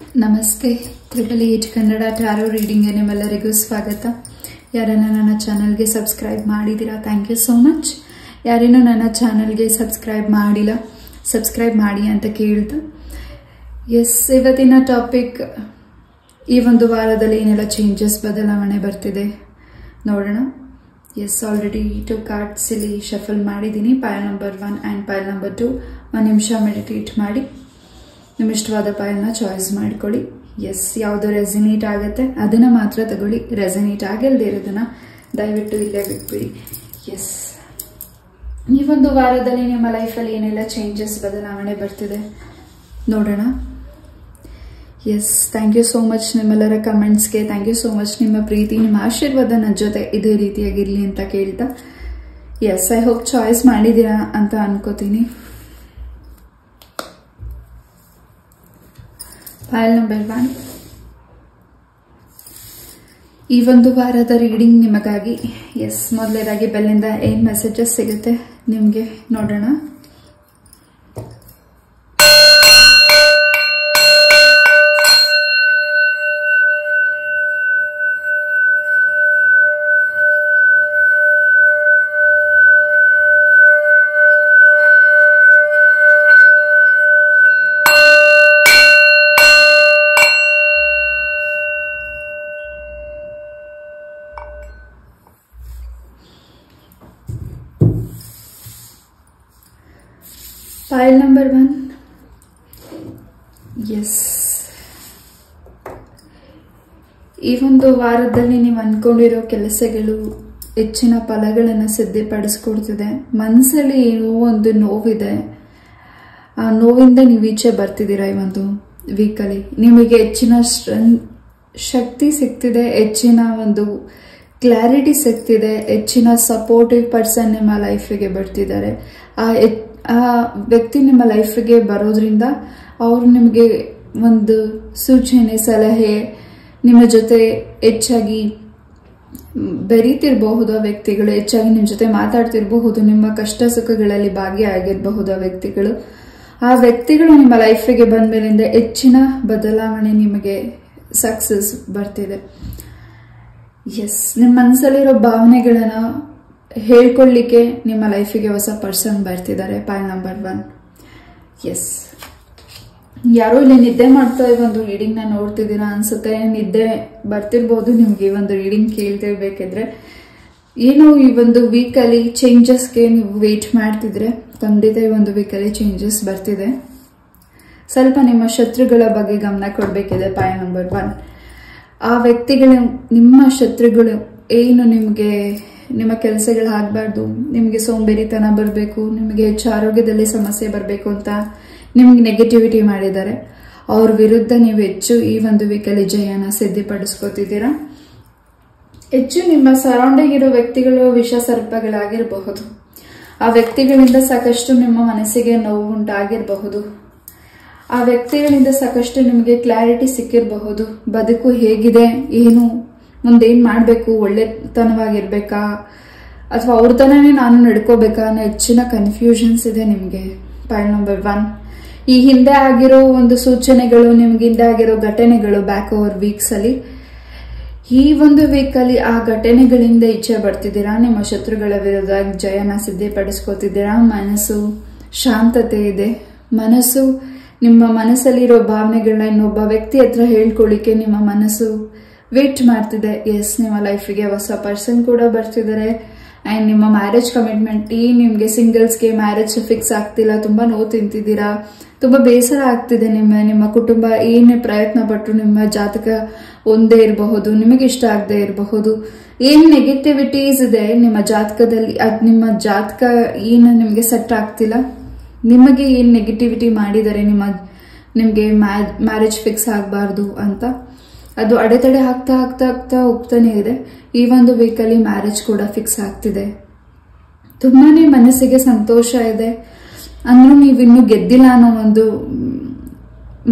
ನಮಸ್ತೆ. 888 ಕನ್ನಡ ಟ್ಯಾರೋ ರೀಡಿಂಗ್ಗೆ ನಿಮ್ಮೆಲ್ಲರಿಗೂ ಸ್ವಾಗತ. ಯಾರನ್ನ ನನ್ನ ಚಾನಲ್ಗೆ ಸಬ್ಸ್ಕ್ರೈಬ್ ಮಾಡಿದ್ದೀರಾ, ಥ್ಯಾಂಕ್ ಯು ಸೋ ಮಚ್. ಯಾರೇನೋ ನನ್ನ ಚಾನಲ್ಗೆ ಸಬ್ಸ್ಕ್ರೈಬ್ ಮಾಡಿಲ್ಲ, ಸಬ್ಸ್ಕ್ರೈಬ್ ಮಾಡಿ ಅಂತ ಕೇಳ್ತಾ, ಇವತ್ತಿನ ಟಾಪಿಕ್, ಈ ಒಂದು ವಾರದಲ್ಲಿ ಏನೆಲ್ಲ ಚೇಂಜಸ್ ಬದಲಾವಣೆ ಬರ್ತಿದೆ ನೋಡೋಣ. ಆಲ್ರೆಡಿ 2 ಕಾರ್ಡ್ಸ್ ಇಲ್ಲಿ ಶಫಲ್ ಮಾಡಿದ್ದೀನಿ. ಪೈಲ್ ನಂಬರ್ 1 ಆ್ಯಂಡ್ ಪೈಲ್ ನಂಬರ್ 2. 1 ನಿಮಿಷ ಮೆಡಿಟೇಟ್ ಮಾಡಿ ನಿಮ್ಮ ಇಷ್ಟವಾದ ಪೈಲ್ನ ಚಾಯ್ಸ್ ಮಾಡ್ಕೊಳ್ಳಿ. ಯಾವುದು ರೆಸಿನೇಟ್ ಆಗುತ್ತೆ ಅದನ್ನು ಮಾತ್ರ ತಗೊಳ್ಳಿ. ರೆಸಿನೇಟ್ ಆಗಿಲ್ಲದೆ ಇರೋದನ್ನ ದಯವಿಟ್ಟು ಇಲ್ಲೇ ಬಿಟ್ಬಿಡಿ. ಈ ಒಂದು ವಾರದಲ್ಲಿ ನಿಮ್ಮ ಲೈಫಲ್ಲಿ ಏನೆಲ್ಲ ಚೇಂಜಸ್ ಬದಲಾವಣೆ ಬರ್ತಿದೆ ನೋಡೋಣ. ಥ್ಯಾಂಕ್ ಯು ಸೋ ಮಚ್ ನಿಮ್ಮೆಲ್ಲರ ಕಮೆಂಟ್ಸ್ಗೆ. Thank you so much. ನಿಮ್ಮ ಪ್ರೀತಿ, ನಿಮ್ಮ ಆಶೀರ್ವಾದ ನನ್ನ ಜೊತೆ ಇದೇ ರೀತಿಯಾಗಿರಲಿ ಅಂತ ಕೇಳ್ತಾ, ಐ ಹೋಪ್ ಚಾಯ್ಸ್ ಮಾಡಿದ್ದೀರಾ ಅಂತ ಅನ್ಕೋತೀನಿ. ಪೈಲ್ ನಂಬರ್ 1. ಈ ಒಂದು ವಾರದ ರೀಡಿಂಗ್ ನಿಮಗಾಗಿ. ಮೊದಲನೇದಾಗಿ ಬೆಲ್ಲಿಂದ ಏನ್ ಮೆಸೇಜಸ್ ಸಿಗುತ್ತೆ ನಿಮಗೆ ನೋಡೋಣ. Pile number 1. ಈ ಒಂದು ವಾರದಲ್ಲಿ ನೀವು ಅನ್ಕೊಂಡಿರೋ ಕೆಲಸಗಳು ಹೆಚ್ಚಿನ ಫಲಗಳನ್ನು ಸಿದ್ಧಪಡಿಸ್ಕೊಡ್ತಿದೆ. ಮನಸ್ಸಲ್ಲಿ ಏನೋ ಒಂದು ನೋವಿದೆ, ಆ ನೋವಿಂದ ನೀವು ಈಚೆ ಬರ್ತಿದ್ದೀರಾ. ಈ ಒಂದು ವೀಕಲ್ಲಿ ನಿಮಗೆ ಹೆಚ್ಚಿನ ಶಕ್ತಿ ಸಿಗ್ತಿದೆ, ಹೆಚ್ಚಿನ ಒಂದು ಕ್ಲಾರಿಟಿ ಸಿಗ್ತಿದೆ, ಹೆಚ್ಚಿನ ಸಪೋರ್ಟಿವ್ ಪರ್ಸನ್ ನಿಮ್ಮ ಲೈಫಿಗೆ ಬರ್ತಿದ್ದಾರೆ. ಆ ವ್ಯಕ್ತಿ ನಿಮ್ಮ ಲೈಫಿಗೆ ಬರೋದ್ರಿಂದ ಅವರು ನಿಮಗೆ ಒಂದು ಸೂಚನೆ, ಸಲಹೆ, ನಿಮ್ಮ ಜೊತೆ ಹೆಚ್ಚಾಗಿ ಬೆರೀತಿರಬಹುದು. ಆ ವ್ಯಕ್ತಿಗಳು ಹೆಚ್ಚಾಗಿ ನಿಮ್ಮ ಜೊತೆ ಮಾತಾಡ್ತಿರಬಹುದು, ನಿಮ್ಮ ಕಷ್ಟ ಸುಖಗಳಲ್ಲಿ ಭಾಗಿಯಾಗಿರಬಹುದು. ಆ ವ್ಯಕ್ತಿಗಳು ನಿಮ್ಮ ಲೈಫಿಗೆ ಬಂದ ಮೇಲಿಂದ ಹೆಚ್ಚಿನ ಬದಲಾವಣೆ, ನಿಮಗೆ ಸಕ್ಸಸ್ ಬರ್ತಿದೆ. ನಿಮ್ಮ ಮನಸ್ಸಲ್ಲಿರೋ ಭಾವನೆಗಳನ್ನ ಹೇಳ್ಕೊಳ್ಳಿಕ್ಕೆ ನಿಮ್ಮ ಲೈಫಿಗೆ ಹೊಸ ಪರ್ಸನ್ ಬರ್ತಿದ್ದಾರೆ. ಪೈಲ್ ನಂಬರ್ 1. ಯಾರೋ ಇಲ್ಲಿ ನಿದ್ದೆ ಮಾಡ್ತಾ ಈ ಒಂದು ರೀಡಿಂಗ್ ನ ನೋಡ್ತಿದ್ದೀರಾ ಅನ್ಸುತ್ತೆ. ನಿದ್ದೆ ಬರ್ತಿರ್ಬೋದು ನಿಮ್ಗೆ ಈ ಒಂದು ರೀಡಿಂಗ್ ಕೇಳ್ತಿರ್ಬೇಕಿದ್ರೆ. ಏನು ಈ ಒಂದು ವೀಕಲ್ಲಿ ಚೇಂಜಸ್ಗೆ ನೀವು ವೇಟ್ ಮಾಡ್ತಿದ್ರೆ ಖಂಡಿತ ಈ ಒಂದು ವೀಕಲ್ಲಿ ಚೇಂಜಸ್ ಬರ್ತಿದೆ. ಸ್ವಲ್ಪ ನಿಮ್ಮ ಶತ್ರುಗಳ ಬಗ್ಗೆ ಗಮನ ಕೊಡ್ಬೇಕಿದೆ. ಪೈಲ್ ನಂಬರ್ 1. ಆ ವ್ಯಕ್ತಿಗಳು, ನಿಮ್ಮ ಶತ್ರುಗಳು ಏನು ನಿಮಗೆ, ನಿಮ್ಮ ಕೆಲಸಗಳು ಆಗಬಾರ್ದು, ನಿಮಗೆ ಸೋಂಬೇರಿತನ ಬರಬೇಕು, ನಿಮಗೆ ಹೆಚ್ಚು ಆರೋಗ್ಯದಲ್ಲಿ ಸಮಸ್ಯೆ ಬರಬೇಕು ಅಂತ ನಿಮ್ಗೆ ನೆಗೆಟಿವಿಟಿ ಮಾಡಿದ್ದಾರೆ. ಅವ್ರ ವಿರುದ್ಧ ನೀವು ಹೆಚ್ಚು ಈ ಒಂದು ವೀಕಲ್ಲಿ ಜಯನ ಸಿದ್ಧಪಡಿಸ್ಕೋತಿದ್ದೀರಾ. ಹೆಚ್ಚು ನಿಮ್ಮ ಸರೌಂಡಿಂಗ್ ಇರೋ ವ್ಯಕ್ತಿಗಳು ವಿಷ ಸರ್ಪಗಳಾಗಿರಬಹುದು. ಆ ವ್ಯಕ್ತಿಗಳಿಂದ ಸಾಕಷ್ಟು ನಿಮ್ಮ ಮನಸ್ಸಿಗೆ ನೋವು ಉಂಟಾಗಿರಬಹುದು. ಆ ವ್ಯಕ್ತಿಗಳಿಂದ ಸಾಕಷ್ಟು ನಿಮಗೆ ಕ್ಲಾರಿಟಿ ಸಿಕ್ಕಿರಬಹುದು. ಬದುಕು ಹೇಗಿದೆ, ಏನು ಮುಂದೇನ್ ಮಾಡಬೇಕು, ಒಳ್ಳೆತನವಾಗಿರ್ಬೇಕಾ ಅಥವಾ ಅವ್ರ ತನನೇ ನಾನು ನಡ್ಕೋಬೇಕಾ ಅನ್ನೋ ಹೆಚ್ಚಿನ ಕನ್ಫ್ಯೂಷನ್ಸ್ ಇದೆ ನಿಮಗೆ. ಪೈಲ್ ನಂಬರ್ 1. ಈ ಹಿಂದೆ ಆಗಿರೋ ಒಂದು ಸೂಚನೆಗಳು, ನಿಮ್ಗೆ ಹಿಂದೆ ಆಗಿರೋ ಘಟನೆಗಳು ಬ್ಯಾಕ್ ಓವರ್ ವೀಕ್ಸ್ ಅಲ್ಲಿ, ಈ ಒಂದು ವೀಕಲ್ಲಿ ಆ ಘಟನೆಗಳಿಂದ ಈಚೆ ಬರ್ತಿದ್ದೀರಾ. ನಿಮ್ಮ ಶತ್ರುಗಳ ವಿರುದ್ಧ ಜಯನ ಸಿದ್ಧಪಡಿಸ್ಕೋತಿದ್ದೀರಾ. ಮನಸ್ಸು ಶಾಂತತೆ ಇದೆ. ನಿಮ್ಮ ಮನಸ್ಸಲ್ಲಿರೋ ಭಾವನೆಗಳನ್ನ ಇನ್ನೊಬ್ಬ ವ್ಯಕ್ತಿ ಹತ್ರ ಹೇಳ್ಕೊಳ್ಳಿಕ್ಕೆ ನಿಮ್ಮ ಮನಸ್ಸು ವೇಟ್ ಮಾಡ್ತಿದೆ. ನಿಮ್ಮ ಲೈಫಿಗೆ ಹೊಸ ಪರ್ಸನ್ ಕೂಡ ಬರ್ತಿದ್ದಾರೆ. ಅಂಡ್ ನಿಮ್ಮ ಮ್ಯಾರೇಜ್ ಕಮಿಟ್ಮೆಂಟ್, ನಿಮ್ಗೆ ಸಿಂಗಲ್ಸ್ಗೆ ಮ್ಯಾರೇಜ್ ಫಿಕ್ಸ್ ಆಗ್ತಿಲ್ಲ, ತುಂಬಾ ನೋವು ತಿಂತಿದ್ದೀರಾ, ತುಂಬಾ ಬೇಸರ ಆಗ್ತಿದೆ. ನಿಮ್ಮ ಕುಟುಂಬ ಏನೇ ಪ್ರಯತ್ನ ಪಟ್ಟರು ನಿಮ್ಮ ಜಾತಕ ಒಂದೇ ಇರಬಹುದು, ನಿಮಗೆ ಇಷ್ಟ ಆಗದೆ ಇರಬಹುದು. ಏನ್ ನೆಗೆಟಿವಿಟೀಸ್ ಇದೆ ನಿಮ್ಮ ಜಾತಕದಲ್ಲಿ, ನಿಮ್ಮ ಜಾತಕ ಏನು ನಿಮ್ಗೆ ಸೆಟ್ ಆಗ್ತಿಲ್ಲ, ನಿಮಗೆ ಏನ್ ನೆಗೆಟಿವಿಟಿ ಮಾಡಿದ್ದಾರೆ, ನಿಮ್ಗೆ ಮ್ಯಾರೇಜ್ ಫಿಕ್ಸ್ ಆಗಬಾರ್ದು ಅಂತ, ಅದು ಅಡೆತಡೆ ಆಗ್ತಾ ಆಗ್ತಾ ಆಗ್ತಾ ಹೋಗ್ತಾನೆ ಇದೆ. ಈ ಒಂದು ವೀಕಲ್ಲಿ ಮ್ಯಾರೇಜ್ ಕೂಡ ಫಿಕ್ಸ್ ಆಗ್ತಿದೆ. ತುಂಬಾನೇ ಮನಸ್ಸಿಗೆ ಸಂತೋಷ ಇದೆ. ಅಂದ್ರೂ ನೀವಿನ್ನೂ ಗೆದ್ದಿಲ್ಲ ಅನ್ನೋ ಒಂದು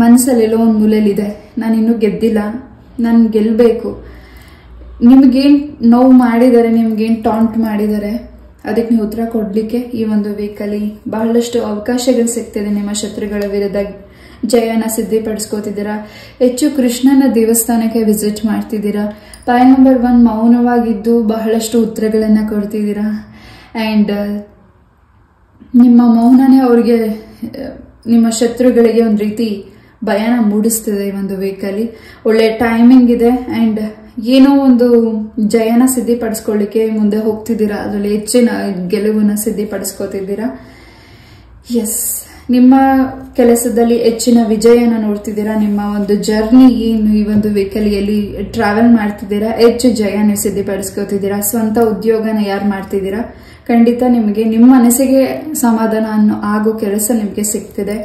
ಮನಸ್ಸಲ್ಲೆಲ್ಲೋ ಒಂದು ಮೂಲೆಯಲ್ಲಿದೆ. ನಾನಿನ್ನೂ ಗೆದ್ದಿಲ್ಲ, ನಾನು ಗೆಲ್ಲಬೇಕು. ನಿಮ್ಗೇನು ನೋವು ಮಾಡಿದ್ದಾರೆ, ನಿಮ್ಗೇನು ಟಾಂಟ್ ಮಾಡಿದ್ದಾರೆ, ಅದಕ್ಕೆ ನೀವು ಉತ್ತರ ಕೊಡ್ಲಿಕ್ಕೆ ಈ ಒಂದು ವೀಕಲ್ಲಿ ಬಹಳಷ್ಟು ಅವಕಾಶಗಳು ಸಿಗ್ತಿದೆ. ನಿಮ್ಮ ಶತ್ರುಗಳ ವಿರುದ್ಧ ಜಯನ ಸಿದ್ಧಿಪಡಿಸ್ಕೋತಿದ್ದೀರಾ. ಹೆಚ್ಚು ಕೃಷ್ಣನ ದೇವಸ್ಥಾನಕ್ಕೆ ವಿಸಿಟ್ ಮಾಡ್ತಿದ್ದೀರಾ. ಪಾಯಿಂಟ್ ನಂಬರ್ 1, ಮೌನವಾಗಿದ್ದು ಬಹಳಷ್ಟು ಉತ್ತರಗಳನ್ನ ಕೊಡ್ತಿದ್ದೀರಾ. ಅಂಡ್ ನಿಮ್ಮ ಮೌನನೇ ಅವ್ರಿಗೆ, ನಿಮ್ಮ ಶತ್ರುಗಳಿಗೆ ಒಂದು ರೀತಿ ಭಯನ ಮೂಡಿಸ್ತದೆ. ಈ ಒಂದು ವೀಕಲ್ಲಿ ಒಳ್ಳೆ ಟೈಮಿಂಗ್ ಇದೆ. ಅಂಡ್ ಏನೋ ಒಂದು ಜಯನ ಸಿದ್ಧಿಪಡಿಸ್ಕೊಳ್ಳಿಕ್ಕೆ ಮುಂದೆ ಹೋಗ್ತಿದ್ದೀರಾ. ಅದರಲ್ಲಿ ಹೆಚ್ಚಿನ ಗೆಲುವನ್ನ ಸಿದ್ಧಿಪಡಿಸ್ಕೋತಿದ್ದೀರಾ. ಎಸ್, ನಿಮ್ಮ ಕೆಲಸದಲ್ಲಿ ಹೆಚ್ಚಿನ ವಿಜಯನ ನೋಡ್ತಿದ್ದೀರಾ. ನಿಮ್ಮ ಒಂದು ಜರ್ನಿ ಏನು ಈ ಒಂದು ವೀಕಲ್ಲಿ ಟ್ರಾವೆಲ್ ಮಾಡ್ತಿದ್ದೀರಾ, ಹೆಚ್ಚು ಜಯ ನೀವು ಸಿದ್ಧಿಪಡಿಸ್ಕೋತಿದ್ದೀರಾ. ಸ್ವಂತ ಉದ್ಯೋಗನ ಯಾರು ಮಾಡ್ತಿದ್ದೀರಾ, ಖಂಡಿತ ನಿಮಗೆ ನಿಮ್ಮ ಮನಸ್ಸಿಗೆ ಸಮಾಧಾನ ಆಗೋ ಕೆಲಸ ನಿಮಗೆ ಸಿಗ್ತಿದೆ.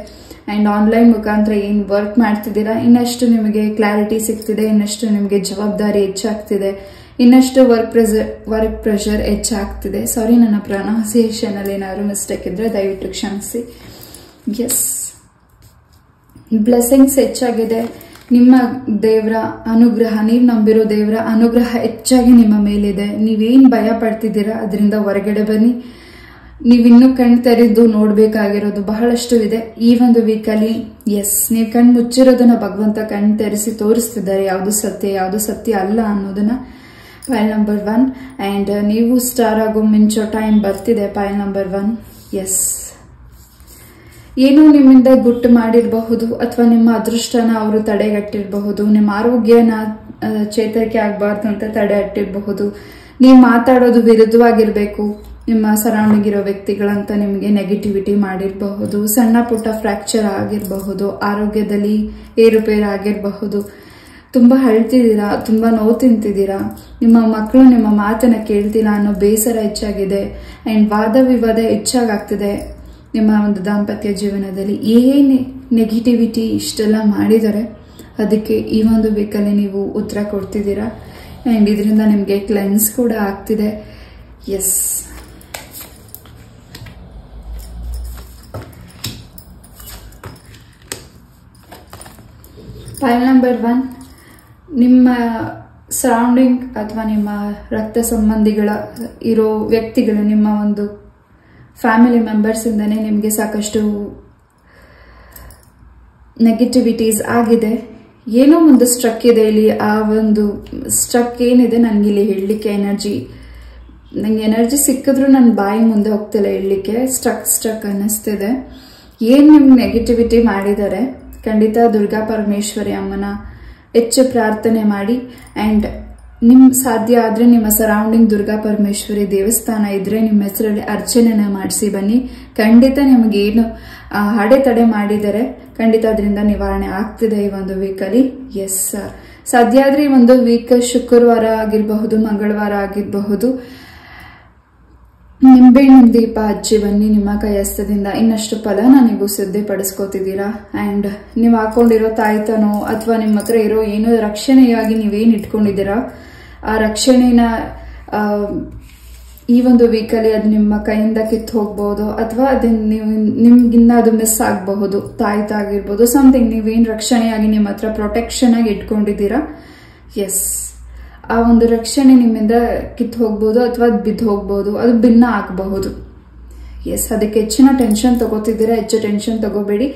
ಅಂಡ್ ಆನ್ಲೈನ್ ಮುಖಾಂತರ ಏನು ವರ್ಕ್ ಮಾಡ್ತಿದ್ದೀರಾ, ಇನ್ನಷ್ಟು ನಿಮಗೆ ಕ್ಲಾರಿಟಿ ಸಿಗ್ತಿದೆ, ಇನ್ನಷ್ಟು ನಿಮಗೆ ಜವಾಬ್ದಾರಿ ಹೆಚ್ಚಾಗ್ತಿದೆ, ಇನ್ನಷ್ಟು ವರ್ಕ್ ಪ್ರೆಷರ್ ಹೆಚ್ಚಾಗ್ತಿದೆ. ಸಾರಿ, ನನ್ನ ಪ್ರೊನೌನ್ಸಿಯೇಷನ್ ಅಲ್ಲಿ ಏನಾದ್ರು ಮಿಸ್ಟೇಕ್ ಇದ್ರೆ ದಯವಿಟ್ಟು ಕ್ಷಮಿಸಿ. ಎಸ್, ಬ್ಲೆಸ್ಸಿಂಗ್ಸ್ ಹೆಚ್ಚಾಗಿದೆ. ನಿಮ್ಮ ದೇವರ ಅನುಗ್ರಹ, ನೀವು ನಂಬಿರೋ ದೇವರ ಅನುಗ್ರಹ ಹೆಚ್ಚಾಗಿ ನಿಮ್ಮ ಮೇಲಿದೆ. ನೀವೇನ್ ಭಯ ಪಡ್ತಿದ್ದೀರಾ ಅದರಿಂದ ಹೊರಗಡೆ ಬನ್ನಿ. ನೀವಿನ್ನೂ ಕಣ್ ತೆರೆದು ನೋಡ್ಬೇಕಾಗಿರೋದು ಬಹಳಷ್ಟು ಇದೆ ಈ ಒಂದು ವೀಕಲ್ಲಿ. ಎಸ್, ನೀವು ಕಣ್ ಮುಚ್ಚಿರೋದನ್ನ ಭಗವಂತ ಕಣ್ ತೆರೆಸಿ ತೋರಿಸ್ತಿದ್ದಾರೆ, ಯಾವುದು ಸತ್ಯ ಯಾವುದು ಸತ್ಯ ಅಲ್ಲ ಅನ್ನೋದನ್ನ. ಪಾಯಿಲ್ ನಂಬರ್ 1. ಅಂಡ್ ನೀವು ಸ್ಟಾರ್ ಆಗೋ ಮಿಂಚೋ ಟೈಮ್ ಬರ್ತಿದೆ. ಪಾಯಿಲ್ ನಂಬರ್ 1. ಎಸ್, ಏನೋ ನಿಮ್ಮಿಂದ ಗುಟ್ಟು ಮಾಡಿರಬಹುದು, ಅಥವಾ ನಿಮ್ಮ ಅದೃಷ್ಟನ ಅವರು ತಡೆಗಟ್ಟಿರಬಹುದು, ನಿಮ್ಮ ಆರೋಗ್ಯನ ಚೇತರಿಕೆ ಆಗಬಾರ್ದು ಅಂತ ತಡೆ ಹಟ್ಟಿರಬಹುದು. ನೀವು ಮಾತಾಡೋದು ವಿರುದ್ಧವಾಗಿರ್ಬೇಕು, ನಿಮ್ಮ ಸರೌಂಡಿಂಗ್ ಇರೋ ವ್ಯಕ್ತಿಗಳಂತ ನಿಮಗೆ ನೆಗೆಟಿವಿಟಿ ಮಾಡಿರಬಹುದು. ಸಣ್ಣ ಪುಟ್ಟ ಫ್ರಾಕ್ಚರ್ ಆಗಿರಬಹುದು, ಆರೋಗ್ಯದಲ್ಲಿ ಏರುಪೇರು ಆಗಿರಬಹುದು. ತುಂಬಾ ಅಳ್ತಿದ್ದೀರಾ, ತುಂಬಾ ನೋವು ತಿಂತಿದ್ದೀರಾ, ನಿಮ್ಮ ಮಕ್ಕಳು ನಿಮ್ಮ ಮಾತನ್ನ ಕೇಳ್ತಿಲ್ಲ ಅನ್ನೋ ಬೇಸರ ಹೆಚ್ಚಾಗಿದೆ. ಅಂಡ್ ವಾದ ವಿವಾದ ಹೆಚ್ಚಾಗ್ತಿದೆ ನಿಮ್ಮ ಒಂದು ದಾಂಪತ್ಯ ಜೀವನದಲ್ಲಿ. ಏನೇ ನೆಗೆಟಿವಿಟಿ ಇಷ್ಟೆಲ್ಲ ಮಾಡಿದರೆ ಅದಕ್ಕೆ ಈ ಒಂದು ವೀಕಲ್ಲಿ ನೀವು ಉತ್ತರ ಕೊಡ್ತಿದ್ದೀರಾ. ಅಂಡ್ ಇದರಿಂದ ನಿಮಗೆ ಕ್ಲೆನ್ಸ್ ಕೂಡ ಆಗ್ತಿದೆ. Yes, pile number 1. ನಿಮ್ಮ ಸರೌಂಡಿಂಗ್ ಅಥವಾ ನಿಮ್ಮ ರಕ್ತ ಸಂಬಂಧಿಗಳ ಇರೋ ವ್ಯಕ್ತಿಗಳು, ನಿಮ್ಮ ಒಂದು ಫ್ಯಾಮಿಲಿ ಮೆಂಬರ್ಸ್ ಇಂದಾನೆ ನಿಮಗೆ ಸಾಕಷ್ಟು ನೆಗೆಟಿವಿಟೀಸ್ ಆಗಿದೆ. ಏನೋ ಒಂದು ಸ್ಟ್ರಕ್ ಇದೆ ಇಲ್ಲಿ. ಆ ಒಂದು ಸ್ಟ್ರಕ್ ಏನಿದೆ ನನಗೆ ಇಲ್ಲಿ ಹೇಳಲಿಕ್ಕೆ ನಂಗೆ ಎನರ್ಜಿ ಸಿಕ್ಕಿದ್ರು ನನ್ನ ಬಾಯಿ ಮುಂದೆ ಹೋಗ್ತಿಲ್ಲ ಹೇಳಲಿಕ್ಕೆ. ಸ್ಟ್ರಕ್ ಅನ್ನಿಸ್ತಿದೆ. ಏನ್ ನಿಮ್ಗೆ ನೆಗೆಟಿವಿಟಿ ಮಾಡಿದ್ದಾರೆ, ಖಂಡಿತ ದುರ್ಗಾ ಪರಮೇಶ್ವರಿ ಅಮ್ಮನ ಹೆಚ್ಚು ಪ್ರಾರ್ಥನೆ ಮಾಡಿ. ಅಂಡ್ ನಿಮ್ ಸಾಧ್ಯ ಆದ್ರೆ ನಿಮ್ಮ ಸರೌಂಡಿಂಗ್ ದುರ್ಗಾ ಪರಮೇಶ್ವರಿ ದೇವಸ್ಥಾನ ಇದ್ರೆ ನಿಮ್ಮ ಹೆಸರಲ್ಲಿ ಅರ್ಚನೆನ ಮಾಡಿಸಿ ಬನ್ನಿ. ಖಂಡಿತ ನಿಮಗೇನು ಅಡೆತಡೆ ಮಾಡಿದರೆ ಖಂಡಿತ ಅದರಿಂದ ನಿವಾರಣೆ ಆಗ್ತಿದೆ ಈ ಒಂದು ವೀಕಲ್ಲಿ. ಎಸ್, ಸಾಧ್ಯ ಆದ್ರೆ ಈ ಒಂದು ವೀಕ್ ಶುಕ್ರವಾರ ಆಗಿರಬಹುದು, ಮಂಗಳವಾರ ಆಗಿರಬಹುದು, ನಿಂಬೆಹಣ್ಣಿನ ದೀಪ ಹಚ್ಚಿ ಬನ್ನಿ. ನಿಮ್ಮ ಕೈಯಸ್ತದಿಂದ ಇನ್ನಷ್ಟು ಫಲನ ನೀವು ಸಿದ್ಧಪಡಿಸ್ಕೋತಿದ್ದೀರಾ. ಅಂಡ್ ನೀವು ಹಾಕೊಂಡಿರೋ ತಾಯ್ತನೋ ಅಥವಾ ನಿಮ್ಮ ಹತ್ರ ಇರೋ ಏನೋ ರಕ್ಷಣೆಯಾಗಿ ನೀವೇನು ಇಟ್ಕೊಂಡಿದ್ದೀರಾ ಆ ರಕ್ಷಣೆನ ಈ ಒಂದು ವೀಕಲ್ಲಿ ಅದು ನಿಮ್ಮ ಕೈಯಿಂದ ಕಿತ್ತು ಹೋಗ್ಬಹುದು, ಅಥವಾ ಅದನ್ನ ನಿಮ್ಗಿನ್ನ ಅದು ಮಿಸ್ ಆಗಬಹುದು. ತಾಯ್ತಾಗಿರ್ಬೋದು, ಸಮಥಿಂಗ್ ನೀವೇನು ರಕ್ಷಣೆಯಾಗಿ ನಿಮ್ಮ ಹತ್ರ ಪ್ರೊಟೆಕ್ಷನ್ ಆಗಿ ಇಟ್ಕೊಂಡಿದ್ದೀರಾ. ಎಸ್, ಆ ಒಂದು ರಕ್ಷಣೆ ನಿಮ್ಮಿಂದ ಕಿತ್ತು ಹೋಗ್ಬೋದು, ಅಥವಾ ಬಿದ್ದು ಹೋಗ್ಬೋದು, ಅದು ಭಿನ್ನ ಆಗಬಹುದು. ಎಸ್, ಅದಕ್ಕೆ ಹೆಚ್ಚಿನ ಟೆನ್ಷನ್ ತಗೋತಿದ್ದೀರಾ. ಹೆಚ್ಚು ಟೆನ್ಷನ್ ತಗೋಬೇಡಿ.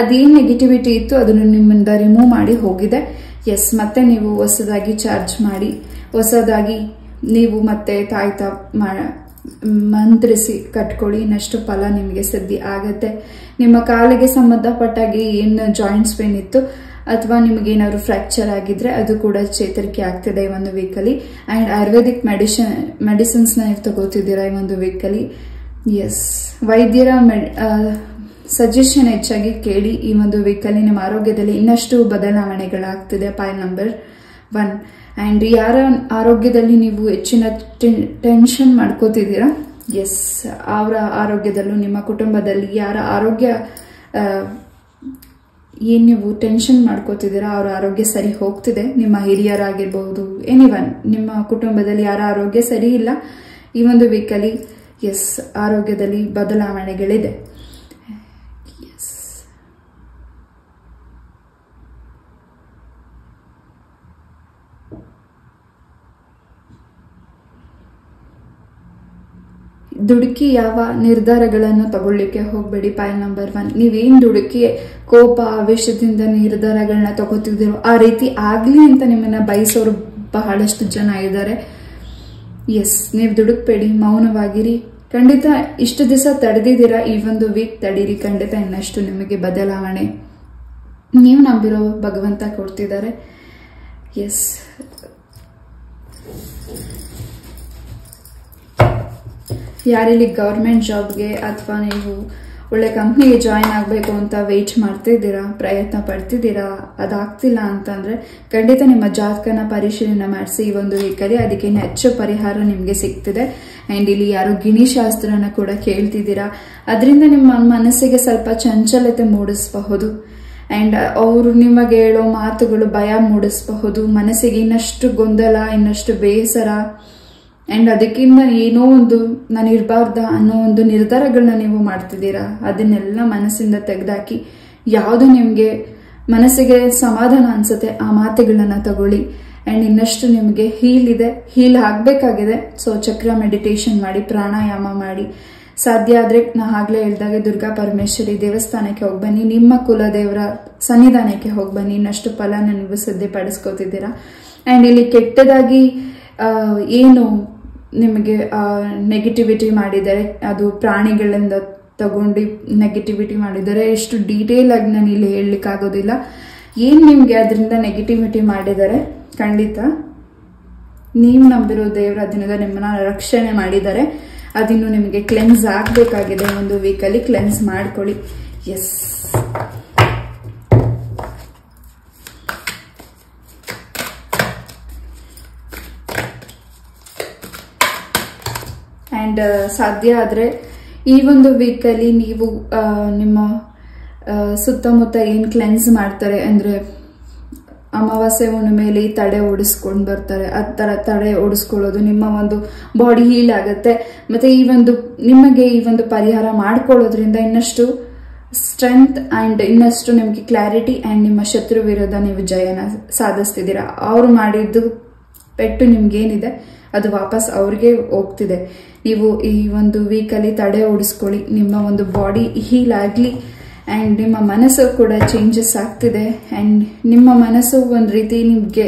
ಅದೇನು ನೆಗೆಟಿವಿಟಿ ಇತ್ತು ಅದನ್ನು ನಿಮ್ಮಿಂದ ರಿಮೂವ್ ಮಾಡಿ ಹೋಗಿದೆ. ಎಸ್, ಮತ್ತೆ ನೀವು ಹೊಸದಾಗಿ ಚಾರ್ಜ್ ಮಾಡಿ, ಹೊಸದಾಗಿ ನೀವು ಮತ್ತೆ ತಾಯ್ತ ಮಂತ್ರಿಸಿ ಕಟ್ಕೊಳ್ಳಿ. ಇನ್ನಷ್ಟು ಫಲ ನಿಮಗೆ ಸಿದ್ಧಿ ಆಗತ್ತೆ. ನಿಮ್ಮ ಕಾಲಿಗೆ ಸಂಬಂಧಪಟ್ಟಾಗಿ ಏನು ಜಾಯಿಂಟ್ಸ್ ಪೇನ್ ಇತ್ತು ಅಥವಾ ನಿಮಗೇನಾದ್ರು ಫ್ರಾಕ್ಚರ್ ಆಗಿದ್ರೆ ಅದು ಕೂಡ ಚೇತರಿಕೆ ಆಗ್ತಿದೆ ಈ ಒಂದು ವೀಕಲ್ಲಿ. ಅಂಡ್ ಆಯುರ್ವೇದಿಕ್ ಮೆಡಿಸಿನ್ಸ್ ನೀವು ತಗೋತಿದ್ದೀರಾ ಈ ಒಂದು ವೀಕಲ್ಲಿ. ಎಸ್, ವೈದ್ಯರ ಸಜೆಷನ್ ಹೆಚ್ಚಾಗಿ ಕೇಳಿ. ಈ ಒಂದು ವೀಕಲ್ಲಿ ನಿಮ್ಮ ಆರೋಗ್ಯದಲ್ಲಿ ಇನ್ನಷ್ಟು ಬದಲಾವಣೆಗಳಾಗ್ತಿದೆ. Point number 1. ಅಂಡ್ ಯಾರ ಆರೋಗ್ಯದಲ್ಲಿ ನೀವು ಹೆಚ್ಚಿನ ಟೆನ್ಷನ್ ಮಾಡ್ಕೋತಿದ್ದೀರಾ, ಎಸ್, ಅವರ ಆರೋಗ್ಯದಲ್ಲೂ ನಿಮ್ಮ ಕುಟುಂಬದಲ್ಲಿ ಯಾರ ಆರೋಗ್ಯ ಏನ್ ನೀವು ಟೆನ್ಷನ್ ಮಾಡ್ಕೋತಿದ್ದೀರಾ ಅವರ ಆರೋಗ್ಯ ಸರಿ ಹೋಗ್ತಿದೆ. ನಿಮ್ಮ ಹಿರಿಯರಾಗಿರ್ಬಹುದು, ಎನಿವನ್ ನಿಮ್ಮ ಕುಟುಂಬದಲ್ಲಿ ಯಾರ ಆರೋಗ್ಯ ಸರಿ ಇಲ್ಲ ಈ ಒಂದು ವೀಕಲ್ಲಿ. ಎಸ್, ಆರೋಗ್ಯದಲ್ಲಿ ಬದಲಾವಣೆಗಳಿದೆ. ದುಡುಕಿ ಯಾವ ನಿರ್ಧಾರಗಳನ್ನು ತಗೊಳ್ಳಿಕ್ಕೆ ಹೋಗ್ಬೇಡಿ. ಪಾಯಿಂಟ್ ನಂಬರ್ 1, ನೀವೇನ್ ದುಡುಕಿ ಕೋಪ ಆವೇಶದಿಂದ ನಿರ್ಧಾರಗಳನ್ನ ತಗೋತಿದ್ದೀರೋ ಆ ರೀತಿ ಆಗ್ಲಿ ಅಂತ ನಿಮ್ಮನ್ನ ಬಯಸೋರು ಬಹಳಷ್ಟು ಜನ ಇದ್ದಾರೆ. ಎಸ್, ನೀವು ದುಡುಕ್ಬೇಡಿ, ಮೌನವಾಗಿರಿ. ಖಂಡಿತ ಇಷ್ಟು ದಿವಸ ತಡೆದಿದ್ದೀರಾ, ಈ ಒಂದು ವೀಕ್ ತಡೀರಿ. ಖಂಡಿತ ಇನ್ನಷ್ಟು ನಿಮಗೆ ಬದಲಾವಣೆ ನೀವು ನಂಬಿರೋ ಭಗವಂತ ಕೊಡ್ತಿದ್ದಾರೆ. ಎಸ್, ಯಾರಿಲ್ಲಿ ಗೌರ್ಮೆಂಟ್ ಜಾಬ್ಗೆ ಅಥವಾ ನೀವು ಒಳ್ಳೆ ಕಂಪ್ನಿಗೆ ಜಾಯಿನ್ ಆಗಬೇಕು ಅಂತ ವೆಯ್ಟ್ ಮಾಡ್ತಿದ್ದೀರಾ, ಪ್ರಯತ್ನ ಪಡ್ತಿದ್ದೀರಾ, ಅದಾಗ್ತಿಲ್ಲ ಅಂತಂದ್ರೆ ಖಂಡಿತ ನಿಮ್ಮ ಜಾತಕನ ಪರಿಶೀಲನೆ ಮಾಡಿಸಿ ಈ ಒಂದು ವೀಕಲ್ಲಿ ಅದಕ್ಕೆ ಹೆಚ್ಚು ಪರಿಹಾರ ನಿಮಗೆ ಸಿಗ್ತಿದೆ. ಅಂಡ್ ಇಲ್ಲಿ ಯಾರು ಗಿಣಿಶಾಸ್ತ್ರನ ಕೂಡ ಕೇಳ್ತಿದ್ದೀರಾ, ಅದರಿಂದ ನಿಮ್ಮ ಮನಸ್ಸಿಗೆ ಸ್ವಲ್ಪ ಚಂಚಲತೆ ಮೂಡಿಸಬಹುದು. ಅಂಡ್ ಅವರು ನಿಮಗೆ ಹೇಳೋ ಮಾತುಗಳು ಭಯ ಮೂಡಿಸಬಹುದು, ಮನಸ್ಸಿಗೆ ಇನ್ನಷ್ಟು ಗೊಂದಲ, ಇನ್ನಷ್ಟು ಬೇಸರ. ಅಂಡ್ ಅದಕ್ಕಿಂತ ಏನೋ ಒಂದು ನಾನು ಇರಬಾರ್ದ ಅನ್ನೋ ಒಂದು ನಿರ್ಧಾರಗಳನ್ನ ನೀವು ಮಾಡ್ತಿದ್ದೀರಾ. ಅದನ್ನೆಲ್ಲ ಮನಸ್ಸಿಂದ ತೆಗೆದಾಕಿ ಯಾವುದು ನಿಮಗೆ ಮನಸ್ಸಿಗೆ ಸಮಾಧಾನ ಅನ್ಸುತ್ತೆ ಆ ಮಾತುಗಳನ್ನ ತಗೊಳ್ಳಿ. ಅಂಡ್ ಇನ್ನಷ್ಟು ನಿಮಗೆ ಹೀಲ್ ಆಗ್ಬೇಕಾಗಿದೆ. ಸೊ ಚಕ್ರ ಮೆಡಿಟೇಷನ್ ಮಾಡಿ, ಪ್ರಾಣಾಯಾಮ ಮಾಡಿ, ಸಾಧ್ಯ ಆದ್ರೆ ನಾ ಆಗ್ಲೇ ಹೇಳಿದಾಗೆ ದುರ್ಗಾ ಪರಮೇಶ್ವರಿ ದೇವಸ್ಥಾನಕ್ಕೆ ಹೋಗಿ ಬನ್ನಿ, ನಿಮ್ಮ ಕುಲದೇವರ ಸನ್ನಿಧಾನಕ್ಕೆ ಹೋಗಿ ಬನ್ನಿ. ಇನ್ನಷ್ಟು ಫಲನ ನೀವು ಸಿದ್ಧಪಡಿಸ್ಕೋತಿದ್ದೀರಾ. ಅಂಡ್ ಇಲ್ಲಿ ಕೆಟ್ಟದಾಗಿ ಏನು ನಿಮಗೆ ನೆಗೆಟಿವಿಟಿ ಮಾಡಿದರೆ, ಅದು ಪ್ರಾಣಿಗಳಿಂದ ತಗೊಂಡು ನೆಗೆಟಿವಿಟಿ ಮಾಡಿದರೆ, ಎಷ್ಟು ಡೀಟೇಲ್ ಆಗಿ ನಾನು ಇಲ್ಲಿ ಹೇಳಲಿಕ್ಕಾಗೋದಿಲ್ಲ. ಏನ್ ನಿಮ್ಗೆ ಅದರಿಂದ ನೆಗೆಟಿವಿಟಿ ಮಾಡಿದರೆ ಖಂಡಿತ ನೀವು ನಂಬಿರೋ ದೇವರ ದಿನದ ನಿಮ್ಮನ್ನ ರಕ್ಷಣೆ ಮಾಡಿದ್ದಾರೆ. ಅದಿನ್ನು ನಿಮಗೆ ಕ್ಲೆನ್ಸ್ ಆಗ್ಬೇಕಾಗಿದೆ. ಒಂದು ವೀಕಲ್ಲಿ ಕ್ಲೆನ್ಸ್ ಮಾಡ್ಕೊಳ್ಳಿ. ಎಸ್, ಅಂಡ್ ಸಾಧ್ಯ ಆದ್ರೆ ಈ ಒಂದು ವೀಕಲ್ಲಿ ನೀವು ನಿಮ್ಮ ಸುತ್ತಮುತ್ತ ಏನ್ ಕ್ಲೆನ್ಸ್ ಮಾಡ್ತಾರೆ ಅಂದ್ರೆ ಅಮಾವಾಸ್ಯೆ ಹುಣ್ಣಿಮೆಯಲ್ಲಿ ತಡೆ ಓಡಿಸ್ಕೊಂಡು ಬರ್ತಾರೆ, ಆ ತರ ತಡೆ ಓಡಿಸ್ಕೊಳ್ಳೋದು ನಿಮ್ಮ ಒಂದು ಬಾಡಿ ಹೀಲ್ ಆಗುತ್ತೆ. ಮತ್ತೆ ನಿಮಗೆ ಈ ಒಂದು ಪರಿಹಾರ ಮಾಡ್ಕೊಳ್ಳೋದ್ರಿಂದ ಇನ್ನಷ್ಟು ಸ್ಟ್ರೆಂತ್ ಅಂಡ್ ಇನ್ನಷ್ಟು ನಿಮ್ಗೆ ಕ್ಲಾರಿಟಿ ಅಂಡ್ ನಿಮ್ಮ ಶತ್ರು ವಿರುದ್ಧ ನೀವು ಜಯನ ಸಾಧಿಸ್ತಿದ್ದೀರಾ. ಅವ್ರು ಮಾಡಿದ್ದು ಪೆಟ್ಟು ನಿಮ್ಗೇನಿದೆ ಅದು ವಾಪಸ್ ಅವ್ರಿಗೆ ಹೋಗ್ತಿದೆ. ನೀವು ಈ ಒಂದು ವೀಕಲ್ಲಿ ತಡೆ ಓಡಿಸ್ಕೊಳ್ಳಿ, ನಿಮ್ಮ ಒಂದು ಬಾಡಿ ಹೀಲ್ ಆಗ್ಲಿ. ಅಂಡ್ ನಿಮ್ಮ ಮನಸ್ಸು ಕೂಡ ಚೇಂಜಸ್ ಆಗ್ತಿದೆ. ಅಂಡ್ ನಿಮ್ಮ ಮನಸ್ಸು ಒಂದ್ ರೀತಿ ನಿಮ್ಗೆ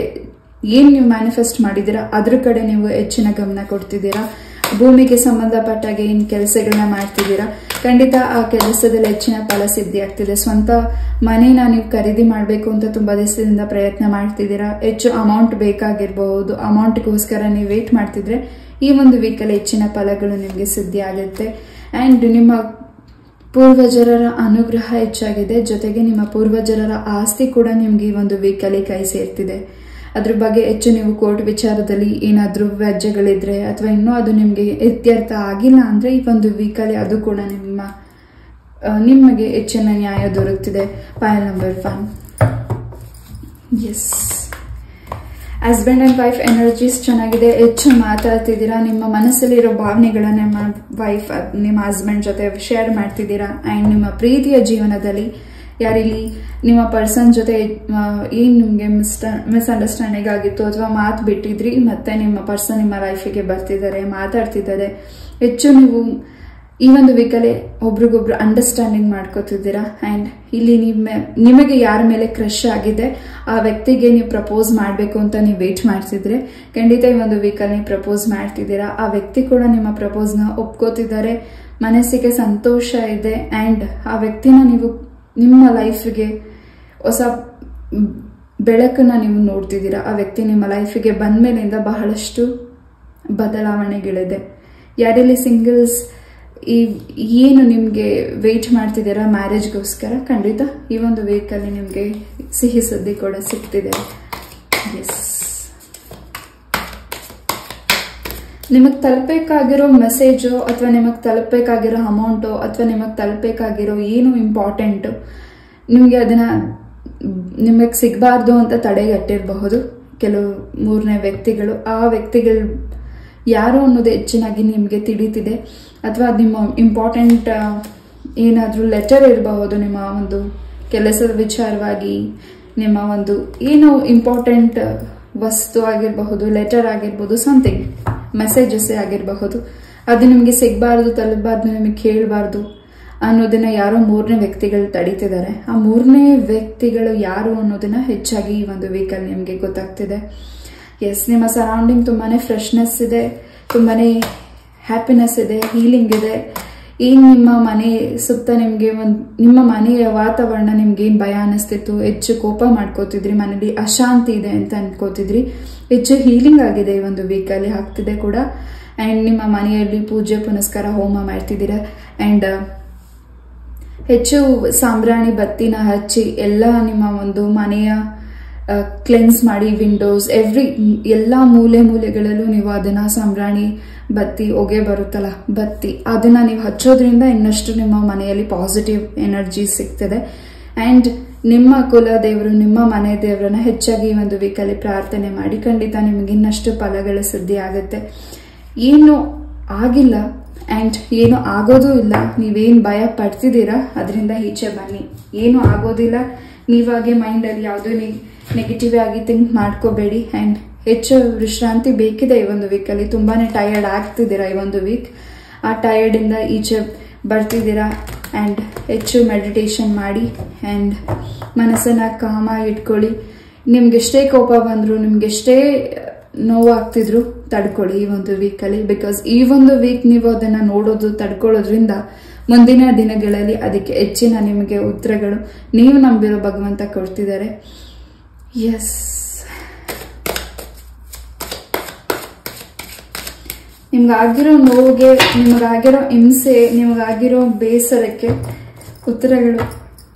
ಏನ್ ನೀವು ಮ್ಯಾನಿಫೆಸ್ಟ್ ಮಾಡಿದೀರಾ ಅದ್ರ ಕಡೆ ನೀವು ಹೆಚ್ಚಿನ ಗಮನ ಕೊಡ್ತಿದ್ದೀರಾ. ಭೂಮಿಗೆ ಸಂಬಂಧಪಟ್ಟಾಗ ಏನ್ ಕೆಲಸಗಳನ್ನ ಮಾಡ್ತಿದ್ದೀರಾ, ಖಂಡಿತ ಆ ಕೆಲಸದಲ್ಲಿ ಹೆಚ್ಚಿನ ಫಲ ಸಿದ್ಧಿ ಆಗ್ತಿದೆ. ಸ್ವಂತ ಮನೇನ ನೀವು ಖರೀದಿ ಮಾಡಬೇಕು ಅಂತ ತುಂಬಾ ದಿವಸದಿಂದ ಪ್ರಯತ್ನ ಮಾಡ್ತಿದ್ದೀರಾ. ಹೆಚ್ಚು ಅಮೌಂಟ್ ಬೇಕಾಗಿರಬಹುದು, ಅಮೌಂಟ್ಗೋಸ್ಕರ ನೀವು ವೇಟ್ ಮಾಡ್ತಿದ್ರೆ ಈ ಒಂದು ವೀಕಲ್ಲಿ ಹೆಚ್ಚಿನ ಫಲಗಳು ನಿಮಗೆ ಸಿದ್ಧಿ ಆಗುತ್ತೆ. ಅಂಡ್ ನಿಮ್ಮ ಪೂರ್ವಜರ ಅನುಗ್ರಹ ಹೆಚ್ಚಾಗಿದೆ, ಜೊತೆಗೆ ನಿಮ್ಮ ಪೂರ್ವಜರ ಆಸ್ತಿ ಕೂಡ ನಿಮ್ಗೆ ಈ ಒಂದು ವೀಕಲ್ಲಿ ಕೈ ಸೇರ್ತಿದೆ. ಅದ್ರ ಬಗ್ಗೆ ಹೆಚ್ಚು ನೀವು ಕೋರ್ಟ್ ವಿಚಾರದಲ್ಲಿ ಏನಾದ್ರೂ ವ್ಯಾಜ್ಯಗಳಿದ್ರೆ ಅಥವಾ ಇನ್ನೂ ಅದು ನಿಮ್ಗೆ ಇತ್ಯರ್ಥ ಆಗಿಲ್ಲ ಅಂದ್ರೆ ಈ ಒಂದು ವೀಕಲ್ಲಿ ಅದು ಕೂಡ ನಿಮಗೆ ಹೆಚ್ಚಿನ ನ್ಯಾಯ ದೊರಕುತ್ತಿದೆ. Point number 1, yes, husband and wife energies ಚೆನ್ನಾಗಿದೆ. ಹೆಚ್ಚು ಮಾತಾಡ್ತಿದ್ದೀರಾ, ನಿಮ್ಮ ಮನಸ್ಸಲ್ಲಿರೋ ಭಾವನೆಗಳನ್ನ ನಿಮ್ಮ ವೈಫ್ ನಿಮ್ಮ ಹಸ್ಬೆಂಡ್ ಜೊತೆ ಶೇರ್ ಮಾಡ್ತಿದ್ದೀರಾ. ಅಂಡ್ ನಿಮ್ಮ ಪ್ರೀತಿಯ ಜೀವನದಲ್ಲಿ ಯಾರಿಲ್ಲಿ ನಿಮ್ಮ ಪರ್ಸನ್ ಜೊತೆ ಏನ್ ನಿಮ್ಗೆ ಮಿಸ್ಅಂಡರ್ಸ್ಟ್ಯಾಂಡಿಂಗ್ ಆಗಿತ್ತು ಅಥವಾ ಮಾತು ಬಿಟ್ಟಿದ್ರಿ, ಮತ್ತೆ ನಿಮ್ಮ ಪರ್ಸನ್ ನಿಮ್ಮ ಲೈಫಿಗೆ ಬರ್ತಿದ್ದಾರೆ, ಮಾತಾಡ್ತಿದ್ದಾರೆ. ಹೆಚ್ಚು ನೀವು ಈ ಒಂದು ವೀಕಲ್ಲಿ ಒಬ್ರಿಗೊಬ್ರು ಅಂಡರ್ಸ್ಟ್ಯಾಂಡಿಂಗ್ ಮಾಡ್ಕೋತಿದ್ದೀರಾ. ಅಂಡ್ ಇಲ್ಲಿ ನಿಮಗೆ ಯಾರ ಮೇಲೆ ಕ್ರಶ್ ಆಗಿದೆ ಆ ವ್ಯಕ್ತಿಗೆ ನೀವು ಪ್ರಪೋಸ್ ಮಾಡಬೇಕು ಅಂತ ನೀವು ವೇಟ್ ಮಾಡ್ತಿದ್ರೆ ಖಂಡಿತ ಈ ಒಂದು ವೀಕಲ್ಲಿ ನೀವು ಪ್ರಪೋಸ್ ಮಾಡ್ತಿದ್ದೀರಾ. ಆ ವ್ಯಕ್ತಿ ಕೂಡ ನಿಮ್ಮ ಪ್ರಪೋಸ್ನ ಒಪ್ಕೋತಿದ್ದಾರೆ, ಮನಸ್ಸಿಗೆ ಸಂತೋಷ ಇದೆ. ಅಂಡ್ ಆ ವ್ಯಕ್ತಿನ ನೀವು ನಿಮ್ಮ ಲೈಫ್ಗೆ ಹೊಸ ಬೆಳಕನ್ನ ನೀವು ನೋಡ್ತಿದ್ದೀರಾ. ಆ ವ್ಯಕ್ತಿ ನಿಮ್ಮ ಲೈಫಿಗೆ ಬಂದ ಮೇಲಿಂದ ಬಹಳಷ್ಟು ಬದಲಾವಣೆಗಳಿದೆ. ಯಾರೆಲ್ಲಿ ಸಿಂಗಲ್ಸ್ ಏನು ನಿಮ್ಗೆ ವೇಟ್ ಮಾಡ್ತಿದ್ದೀರಾ ಮ್ಯಾರೇಜ್ಗೋಸ್ಕರ, ಖಂಡಿತ ಈ ಒಂದು ವೀಕಲ್ಲಿ ನಿಮ್ಗೆ ಸಿಹಿ ಸುದ್ದಿ ಕೂಡ ಸಿಗ್ತಿದೆ. ಎಸ್, ನಿಮಗ್ ತಲುಪಬೇಕಾಗಿರೋ ಮೆಸೇಜು ಅಥವಾ ನಿಮಗ್ ತಲುಪಬೇಕಾಗಿರೋ ಅಮೌಂಟು ಅಥವಾ ನಿಮಗ್ ತಲುಪಬೇಕಾಗಿರೋ ಏನು ಇಂಪಾರ್ಟೆಂಟು ನಿಮ್ಗೆ ಅದನ್ನ ನಿಮಗ್ ಸಿಗಬಾರ್ದು ಅಂತ ತಡೆಗಟ್ಟಿರಬಹುದು ಕೆಲವು ಮೂರನೇ ವ್ಯಕ್ತಿಗಳು. ಆ ವ್ಯಕ್ತಿಗಳು ಯಾರು ಅನ್ನೋದು ಹೆಚ್ಚಿನಾಗಿ ನಿಮಗೆ ತಿಳಿತಿದೆ. ಅಥವಾ ನಿಮ್ಮ ಇಂಪಾರ್ಟೆಂಟ್ ಏನಾದರೂ ಲೆಟರ್ ಇರಬಹುದು, ನಿಮ್ಮ ಒಂದು ಕೆಲಸದ ವಿಚಾರವಾಗಿ ನಿಮ್ಮ ಒಂದು ಏನೋ ಇಂಪಾರ್ಟೆಂಟ್ ವಸ್ತು ಆಗಿರಬಹುದು, ಲೆಟರ್ ಆಗಿರ್ಬೋದು, ಸಮಥಿಂಗ್ ಮೆಸೇಜಸ್ ಆಗಿರಬಹುದು. ಅದು ನಿಮಗೆ ಸಿಗಬಾರ್ದು, ತಲುಪಬಾರ್ದು, ನಿಮಗೆ ಕೇಳಬಾರ್ದು ಅನ್ನೋದನ್ನ ಯಾರೋ ಮೂರನೇ ವ್ಯಕ್ತಿಗಳು ತಡೀತಿದ್ದಾರೆ. ಆ ಮೂರನೇ ವ್ಯಕ್ತಿಗಳು ಯಾರು ಅನ್ನೋದನ್ನ ಹೆಚ್ಚಾಗಿ ಈ ಒಂದು ವೀಕಲ್ಲಿ ನಿಮಗೆ ಗೊತ್ತಾಗ್ತಿದೆ. ಎಸ್, ನಿಮ್ಮ ಸರೌಂಡಿಂಗ್ ತುಂಬಾನೇ ಫ್ರೆಶ್ನೆಸ್ ಇದೆ, ತುಂಬಾನೇ ಹ್ಯಾಪಿನೆಸ್ ಇದೆ, ಹೀಲಿಂಗ್ ಇದೆ. ಏನು ನಿಮ್ಮ ಮನೆ ಸುತ್ತ ನಿಮಗೆ ನಿಮ್ಮ ಮನೆಯ ವಾತಾವರಣ ನಿಮ್ಗೆ ಏನು ಭಯ ಅನ್ನಿಸ್ತಿತ್ತು, ಹೆಚ್ಚು ಕೋಪ ಮಾಡ್ಕೋತಿದ್ರಿ, ಮನೇಲಿ ಅಶಾಂತಿ ಇದೆ ಅಂತ ಅನ್ಕೋತಿದ್ರಿ, ಹೆಚ್ಚು ಹೀಲಿಂಗ್ ಆಗಿದೆ ಈ ಒಂದು ವೀಕಲ್ಲಿ, ಆಗ್ತಿದೆ ಕೂಡ. ಆ್ಯಂಡ್ ನಿಮ್ಮ ಮನೆಯಲ್ಲಿ ಪೂಜೆ ಪುನಸ್ಕಾರ ಹೋಮ ಮಾಡ್ತಿದ್ದೀರಾ. ಆ್ಯಂಡ್ ಹೆಚ್ಚು ಸಾಂಬ್ರಾಣಿ ಬತ್ತಿನ ಹಚ್ಚಿ ಎಲ್ಲ ನಿಮ್ಮ ಒಂದು ಮನೆಯ ಕ್ಲೆನ್ಸ್ ಮಾಡಿ, ವಿಂಡೋಸ್ ಎಲ್ಲ ಮೂಲೆಗಳಲ್ಲೂ ನೀವು ಅದನ್ನ ಸಾಂಬ್ರಾಣಿ ಬತ್ತಿ ಹೊಗೆ ಬರುತ್ತಲ್ಲ ಬತ್ತಿ, ಅದನ್ನ ನೀವು ಹಚ್ಚೋದ್ರಿಂದ ಇನ್ನಷ್ಟು ನಿಮ್ಮ ಮನೆಯಲ್ಲಿ ಪಾಸಿಟಿವ್ ಎನರ್ಜಿ ಸಿಗ್ತದೆ. ಆ್ಯಂಡ್ ನಿಮ್ಮ ಕುಲ ದೇವರು, ನಿಮ್ಮ ಮನೆ ದೇವರನ್ನ ಹೆಚ್ಚಾಗಿ ಈ ಒಂದು ವೀಕಲ್ಲಿ ಪ್ರಾರ್ಥನೆ ಮಾಡಿ. ಖಂಡಿತ ನಿಮಗೆ ಇನ್ನಷ್ಟು ಫಲಗಳ ಸಿದ್ಧಿ ಆಗುತ್ತೆ. ಏನು ಆಗಿಲ್ಲ ಆ್ಯಂಡ್ ಏನು ಆಗೋದೂ ಇಲ್ಲ, ನೀವೇನು ಭಯ ಪಡ್ತಿದ್ದೀರಾ ಅದರಿಂದ ಈಚೆ ಬನ್ನಿ. ಏನು ಆಗೋದಿಲ್ಲ, ನೀವಾಗೆ ಮೈಂಡಲ್ಲಿ ಯಾವುದೋ ನೆಗೆಟಿವ್ ಆಗಿ ಥಿಂಕ್ ಮಾಡ್ಕೋಬೇಡಿ. ಆ್ಯಂಡ್ ಹೆಚ್ಚು ವಿಶ್ರಾಂತಿ ಬೇಕಿದೆ ಈ ಒಂದು ವೀಕಲ್ಲಿ. ತುಂಬಾನೇ ಟಯರ್ಡ್ ಆಗ್ತಿದ್ದೀರಾ ಈ ಒಂದು ವೀಕ್. ಆ ಟಯರ್ಡಿಂದ ಈಚೆ ಬರ್ತಿದ್ದೀರಾ. ಆ್ಯಂಡ್ ಹೆಚ್ಚು ಮೆಡಿಟೇಷನ್ ಮಾಡಿ ಆ್ಯಂಡ್ ಮನಸ್ಸನ್ನು ಕಾಮಾಗಿ ಇಟ್ಕೊಳ್ಳಿ. ನಿಮ್ಗೆಷ್ಟೇ ಕೋಪ ಬಂದ್ರು, ನಿಮ್ಗೆಷ್ಟೇ ನೋವಾಗ್ತಿದ್ರು ತಡ್ಕೊಳ್ಳಿ ಈ ಒಂದು ವೀಕಲ್ಲಿ. ಬಿಕಾಸ್ ಈ ಒಂದು ವೀಕ್ ನೀವು ಅದನ್ನ ನೋಡೋದು, ತಡ್ಕೊಳ್ಳೋದ್ರಿಂದ ಮುಂದಿನ ದಿನಗಳಲ್ಲಿ ಅದಕ್ಕೆ ಹೆಚ್ಚಿನ ನಿಮಗೆ ಉತ್ತರಗಳು ನೀವು ನಂಬಿರೋ ಭಗವಂತ ಕೊಡ್ತಿದ್ದಾರೆ. ಎಸ್, ನಿಮ್ಗಾಗಿರೋ ನೋವಿಗೆ, ನಿಮಗಾಗಿರೋ ಹಿಂಸೆ, ನಿಮಗಾಗಿರೋ ಬೇಸರಕ್ಕೆ ಉತ್ತರಗಳು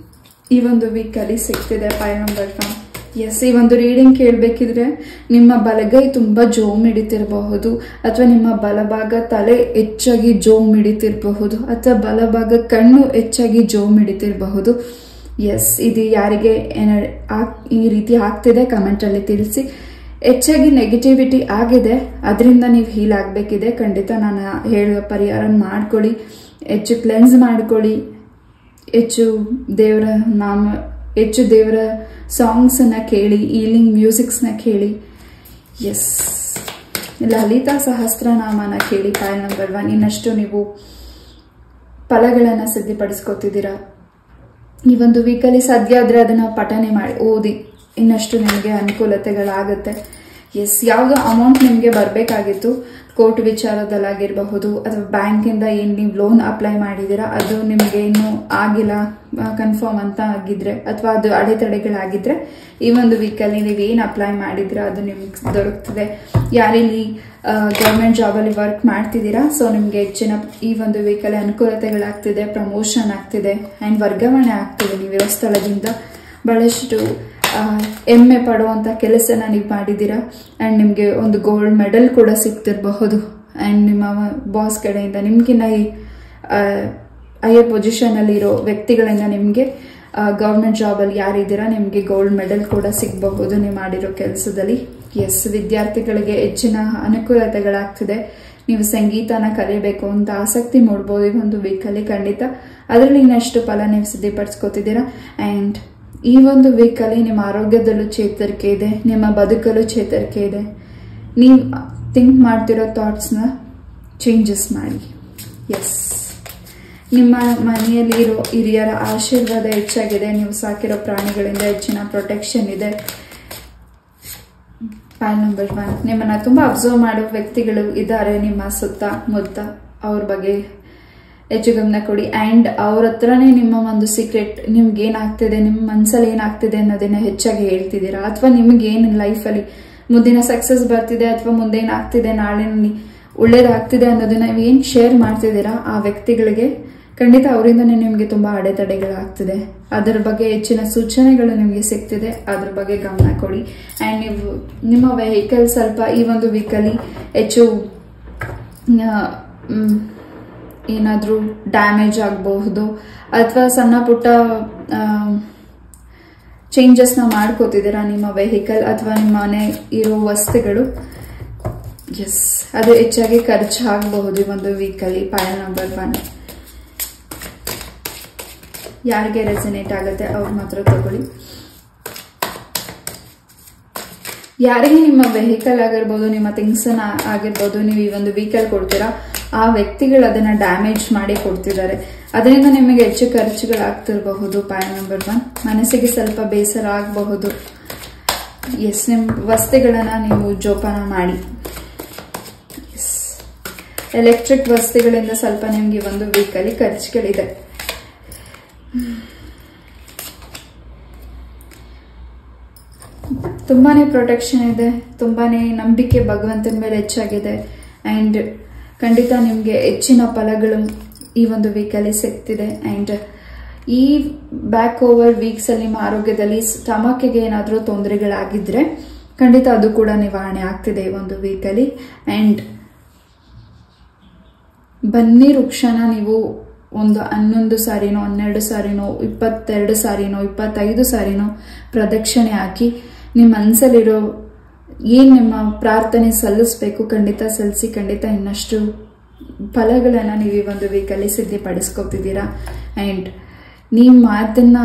ಈ ಒಂದು ವೀಕಲ್ಲಿ ಸಿಗ್ತಿದೆ. 5 ನಂಬರ್ ಫಾರ್ಮ್. ಎಸ್, ಈ ಒಂದು ರೀಡಿಂಗ್ ಕೇಳಬೇಕಿದ್ರೆ ನಿಮ್ಮ ಬಲಗೈ ತುಂಬಾ ಜೋಮ್ ಹಿಡಿತಿರಬಹುದು, ಅಥವಾ ನಿಮ್ಮ ಬಲಭಾಗ ತಲೆ ಹೆಚ್ಚಾಗಿ ಜೋಮ್ ಹಿಡಿತಿರಬಹುದು, ಅಥವಾ ಬಲಭಾಗ ಕಣ್ಣು ಹೆಚ್ಚಾಗಿ ಜೋಮ್ ಹಿಡಿತಿರಬಹುದು. ಎಸ್, ಇದು ಯಾರಿಗೆ ಈ ರೀತಿ ಆಗ್ತಿದೆ ಕಮೆಂಟ್ ಅಲ್ಲಿ ತಿಳಿಸಿ. ಹೆಚ್ಚಾಗಿ ನೆಗೆಟಿವಿಟಿ ಆಗಿದೆ, ಅದರಿಂದ ನೀವು ಹೀಲ್ ಆಗಬೇಕಿದೆ. ಖಂಡಿತ ನಾನು ಹೇಳುವ ಪರಿಹಾರ ಮಾಡ್ಕೊಳ್ಳಿ, ಹೆಚ್ಚು ಕ್ಲೆನ್ಸ್ ಮಾಡ್ಕೊಳ್ಳಿ, ಹೆಚ್ಚು ದೇವರ ಸಾಂಗ್ಸ್ ಅನ್ನ ಕೇಳಿ, ಹೀಲಿಂಗ್ ಮ್ಯೂಸಿಕ್ಸ್ ನ ಕೇಳಿ. ಎಸ್, ಲಲಿತಾ ಸಹಸ್ರನಾಮನ ಕೇಳಿ. 5 ನಂಬರ್ 1. ಇನ್ನಷ್ಟು ನೀವು ಫಲಗಳನ್ನ ಸಿದ್ಧಪಡಿಸ್ಕೊತಿದ್ದೀರಾ ಈ ಒಂದು ವೀಕಲ್ಲಿ. ಸಾಧ್ಯ ಆದ್ರೆ ಅದನ್ನ ಪಠನೆ ಮಾಡಿ, ಓದಿ, ಇನ್ನಷ್ಟು ನಿಮಗೆ ಅನುಕೂಲತೆಗಳಾಗುತ್ತೆ. ಎಸ್, ಯಾವುದೋ ಅಮೌಂಟ್ ನಿಮಗೆ ಬರಬೇಕಾಗಿತ್ತು, ಕೋರ್ಟ್ ವಿಚಾರದಲ್ಲಾಗಿರಬಹುದು, ಅಥವಾ ಬ್ಯಾಂಕಿಂದ ಏನು ನೀವು ಲೋನ್ ಅಪ್ಲೈ ಮಾಡಿದ್ದೀರಾ ಅದು ನಿಮಗೆ ಇನ್ನೂ ಆಗಿಲ್ಲ ಕನ್ಫರ್ಮ್ ಅಂತ ಆಗಿದ್ರೆ, ಅಥವಾ ಅದು ಅಡೆತಡೆಗಳಾಗಿದ್ರೆ ಈ ಒಂದು ವೀಕಲ್ಲಿ ನೀವು ಏನು ಅಪ್ಲೈ ಮಾಡಿದ್ದೀರಾ ಅದು ನಿಮ್ಗೆ ದೊರಕ್ತದೆ. ಯಾರಿಲ್ಲಿ ಗೌರ್ಮೆಂಟ್ ಜಾಬಲ್ಲಿ ವರ್ಕ್ ಮಾಡ್ತಿದ್ದೀರಾ, ಸೊ ನಿಮಗೆ ಹೆಚ್ಚಿನ ಈ ಒಂದು ವೀಕಲ್ಲಿ ಅನುಕೂಲತೆಗಳಾಗ್ತಿದೆ, ಪ್ರಮೋಷನ್ ಆಗ್ತಿದೆ ಆ್ಯಂಡ್ ವರ್ಗಾವಣೆ ಆಗ್ತಿದೆ ನೀವಿರೋ ಸ್ಥಳದಿಂದ. ಬಹಳಷ್ಟು ಹೆಮ್ಮೆ ಪಡುವಂಥ ಕೆಲಸನ ನೀವು ಮಾಡಿದ್ದೀರಾ. ಆ್ಯಂಡ್ ನಿಮಗೆ ಒಂದು ಗೋಲ್ಡ್ ಮೆಡಲ್ ಕೂಡ ಸಿಗ್ತಿರಬಹುದು. ಆ್ಯಂಡ್ ನಿಮ್ಮ ಬಾಸ್ ಕಡೆಯಿಂದ, ನಿಮ್ಗಿನ್ನ ಹೈಯರ್ ಪೊಸಿಷನಲ್ಲಿರೋ ವ್ಯಕ್ತಿಗಳಿಂದ ನಿಮಗೆ ಗೌರ್ಮೆಂಟ್ ಜಾಬಲ್ಲಿ ಯಾರಿದ್ದೀರಾ ನಿಮಗೆ ಗೋಲ್ಡ್ ಮೆಡಲ್ ಕೂಡ ಸಿಗಬಹುದು ನೀವು ಮಾಡಿರೋ ಕೆಲಸದಲ್ಲಿ. ಎಸ್, ವಿದ್ಯಾರ್ಥಿಗಳಿಗೆ ಹೆಚ್ಚಿನ ಅನುಕೂಲತೆಗಳಾಗ್ತಿದೆ. ನೀವು ಸಂಗೀತನ ಕಲಿಯಬೇಕು ಅಂತ ಆಸಕ್ತಿ ಮೂಡ್ಬೋದು ಈ ಒಂದು ವೀಕಲ್ಲಿ. ಖಂಡಿತ ಅದರಲ್ಲಿ ಇನ್ನಷ್ಟು ಫಲ ನೀವು ಸಿದ್ಧಪಡಿಸ್ಕೊತಿದ್ದೀರಾ. ಆ್ಯಂಡ್ ಈ ಒಂದು ವೀಕಲ್ಲಿ ನಿಮ್ಮ ಆರೋಗ್ಯದಲ್ಲೂ ಚೇತರಿಕೆ ಇದೆ, ನಿಮ್ಮ ಬದುಕಲ್ಲೂ ಚೇತರಿಕೆ ಇದೆ. ನೀವು ಥಿಂಕ್ ಮಾಡ್ತಿರೋ ಥಾಟ್ಸ್ನ ಚೇಂಜಸ್ ಮಾಡಿ. ಎಸ್, ನಿಮ್ಮ ಮನೆಯಲ್ಲಿ ಇರೋ ಹಿರಿಯರ ಆಶೀರ್ವಾದ ಹೆಚ್ಚಾಗಿದೆ, ನೀವು ಸಾಕಿರೋ ಪ್ರಾಣಿಗಳಿಂದ ಹೆಚ್ಚಿನ ಪ್ರೊಟೆಕ್ಷನ್ ಇದೆ. 5 ನಂಬರ್ 1. ನಿಮ್ಮನ್ನ ತುಂಬಾ ಅಬ್ಸರ್ವ್ ಮಾಡೋ ವ್ಯಕ್ತಿಗಳು ಇದ್ದಾರೆ ನಿಮ್ಮ ಸುತ್ತಮುತ್ತ, ಅವ್ರ ಬಗ್ಗೆ ಹೆಚ್ಚು ಗಮನ ಕೊಡಿ. ಆ್ಯಂಡ್ ಅವ್ರ ಹತ್ರನೇ ನಿಮ್ಮ ಒಂದು ಸೀಕ್ರೆಟ್, ನಿಮ್ಗೆ ಏನಾಗ್ತಿದೆ, ನಿಮ್ಮ ಮನಸ್ಸಲ್ಲಿ ಏನಾಗ್ತಿದೆ ಅನ್ನೋದನ್ನ ಹೆಚ್ಚಾಗಿ ಹೇಳ್ತಿದ್ದೀರಾ, ಅಥವಾ ನಿಮ್ಗೆ ಏನು ಲೈಫಲ್ಲಿ ಮುಂದಿನ ಸಕ್ಸಸ್ ಬರ್ತಿದೆ, ಅಥವಾ ಮುಂದೆ ಏನಾಗ್ತಿದೆ, ನಾಳೆ ಒಳ್ಳೇದಾಗ್ತಿದೆ ಅನ್ನೋದನ್ನ ಏನು ಶೇರ್ ಮಾಡ್ತಿದ್ದೀರಾ ಆ ವ್ಯಕ್ತಿಗಳಿಗೆ, ಖಂಡಿತ ಅವರಿಂದನೇ ನಿಮಗೆ ತುಂಬಾ ಅಡೆತಡೆಗಳಾಗ್ತಿದೆ. ಅದರ ಬಗ್ಗೆ ಹೆಚ್ಚಿನ ಸೂಚನೆಗಳು ನಿಮಗೆ ಸಿಗ್ತಿದೆ, ಅದ್ರ ಬಗ್ಗೆ ಗಮನ ಕೊಡಿ. ಆ್ಯಂಡ್ ನೀವು ನಿಮ್ಮ ವೆಹಿಕಲ್ ಸ್ವಲ್ಪ ಈ ಒಂದು ವೀಕಲ್ಲಿ ಹೆಚ್ಚು ಏನಾದರೂ ಡ್ಯಾಮೇಜ್ ಆಗಬಹುದು, ಅಥವಾ ಸಣ್ಣ ಪುಟ್ಟ ಚೇಂಜಸ್ನ ಮಾಡ್ಕೋತಿದ್ದೀರಾ ನಿಮ್ಮ ವೆಹಿಕಲ್ ಅಥವಾ ನಿಮ್ಮ ಮನೆ ಇರೋ ವಸ್ತುಗಳು. ಎಸ್, ಅದು ಹೆಚ್ಚಾಗಿ ಖರ್ಚಾಗಬಹುದು ಈ ಒಂದು ವೀಕಲ್ಲಿ. 5 ನಂಬರ್ 1. ಯಾರಿಗೆ ರೆಸನೇಟ್ ಆಗುತ್ತೆ ಅವ್ರು ಮಾತ್ರ ತಗೊಳ್ಳಿ. ಯಾರಿಗೆ ನಿಮ್ಮ ವೆಹಿಕಲ್ ಆಗಿರ್ಬೋದು, ನಿಮ್ಮ ಥಿಂಗ್ಸ್ ಆಗಿರ್ಬೋದು ನೀವು ಈ ಒಂದು ವೀಕಲ್ ಕೊಡ್ತೀರಾ, ಆ ವ್ಯಕ್ತಿಗಳು ಅದನ್ನ ಡ್ಯಾಮೇಜ್ ಮಾಡಿ ಕೊಡ್ತಿದ್ದಾರೆ. ಅದರಿಂದ ನಿಮಗೆ ಹೆಚ್ಚು ಖರ್ಚುಗಳಾಗ್ತಿರಬಹುದು. ಪಾಯಿಂಟ್ ನಂಬರ್ 1, ಮನಸ್ಸಿಗೆ ಸ್ವಲ್ಪ ಬೇಸರ ಆಗಬಹುದು. ಎಸ್, ನಿಮ್ಮ ವಸ್ತುಗಳನ್ನ ನೀವು ಜೋಪಾನ ಮಾಡಿ. ಎಲೆಕ್ಟ್ರಿಕ್ ವಸ್ತುಗಳಿಂದ ಸ್ವಲ್ಪ ನಿಮ್ಗೆ ಒಂದು ವೀಕಲ್ಲಿ ಖರ್ಚುಗಳಿದೆ. ತುಂಬಾನೇ ಪ್ರೊಟೆಕ್ಷನ್ ಇದೆ, ತುಂಬಾನೇ ನಂಬಿಕೆ ಭಗವಂತನ ಮೇಲೆ ಹೆಚ್ಚಾಗಿದೆ. ಅಂಡ್ ಖಂಡಿತ ನಿಮ್ಗೆ ಹೆಚ್ಚಿನ ಫಲಗಳು ಈ ಒಂದು ವೀಕಲ್ಲಿ ಸಿಗ್ತಿದೆ. ಅಂಡ್ ಈ ಬ್ಯಾಕ್ ಓವರ್ ವೀಕ್ಸ್ ಅಲ್ಲಿ ನಿಮ್ಮ ಆರೋಗ್ಯದಲ್ಲಿ ಸ್ಟಮಕ್ಗೆ ಏನಾದರೂ ತೊಂದರೆಗಳಾಗಿದ್ರೆ ಖಂಡಿತ ಅದು ಕೂಡ ನಿವಾರಣೆ ಆಗ್ತಿದೆ ಈ ಒಂದು ವೀಕಲ್ಲಿ. ಅಂಡ್ ಬನ್ನಿ ವೃಕ್ಷನ ನೀವು ಒಂದು 11 ಸಾರಿನೋ 12 ಸಾರಿನೋ 22 ಸಾರಿನೋ 25 ಸಾರಿನೋ ಪ್ರದಕ್ಷಿಣೆ ಹಾಕಿ ನಿಮ್ಮ ಮನಸ್ಸಲ್ಲಿರೋ ಏನ್ ನಿಮ್ಮ ಪ್ರಾರ್ಥನೆ ಸಲ್ಲಿಸಬೇಕು ಖಂಡಿತ ಸಲ್ಲಿಸಿ. ಖಂಡಿತ ಇನ್ನಷ್ಟು ಫಲಗಳನ್ನ ನೀವು ಈ ಒಂದು ವೀಕಲ್ಲಿ ಸಿದ್ಧಪಡಿಸ್ಕೊತಿದ್ದೀರಾ. ಅಂಡ್ ನಿಮ್ಮ ಮಾತನ್ನ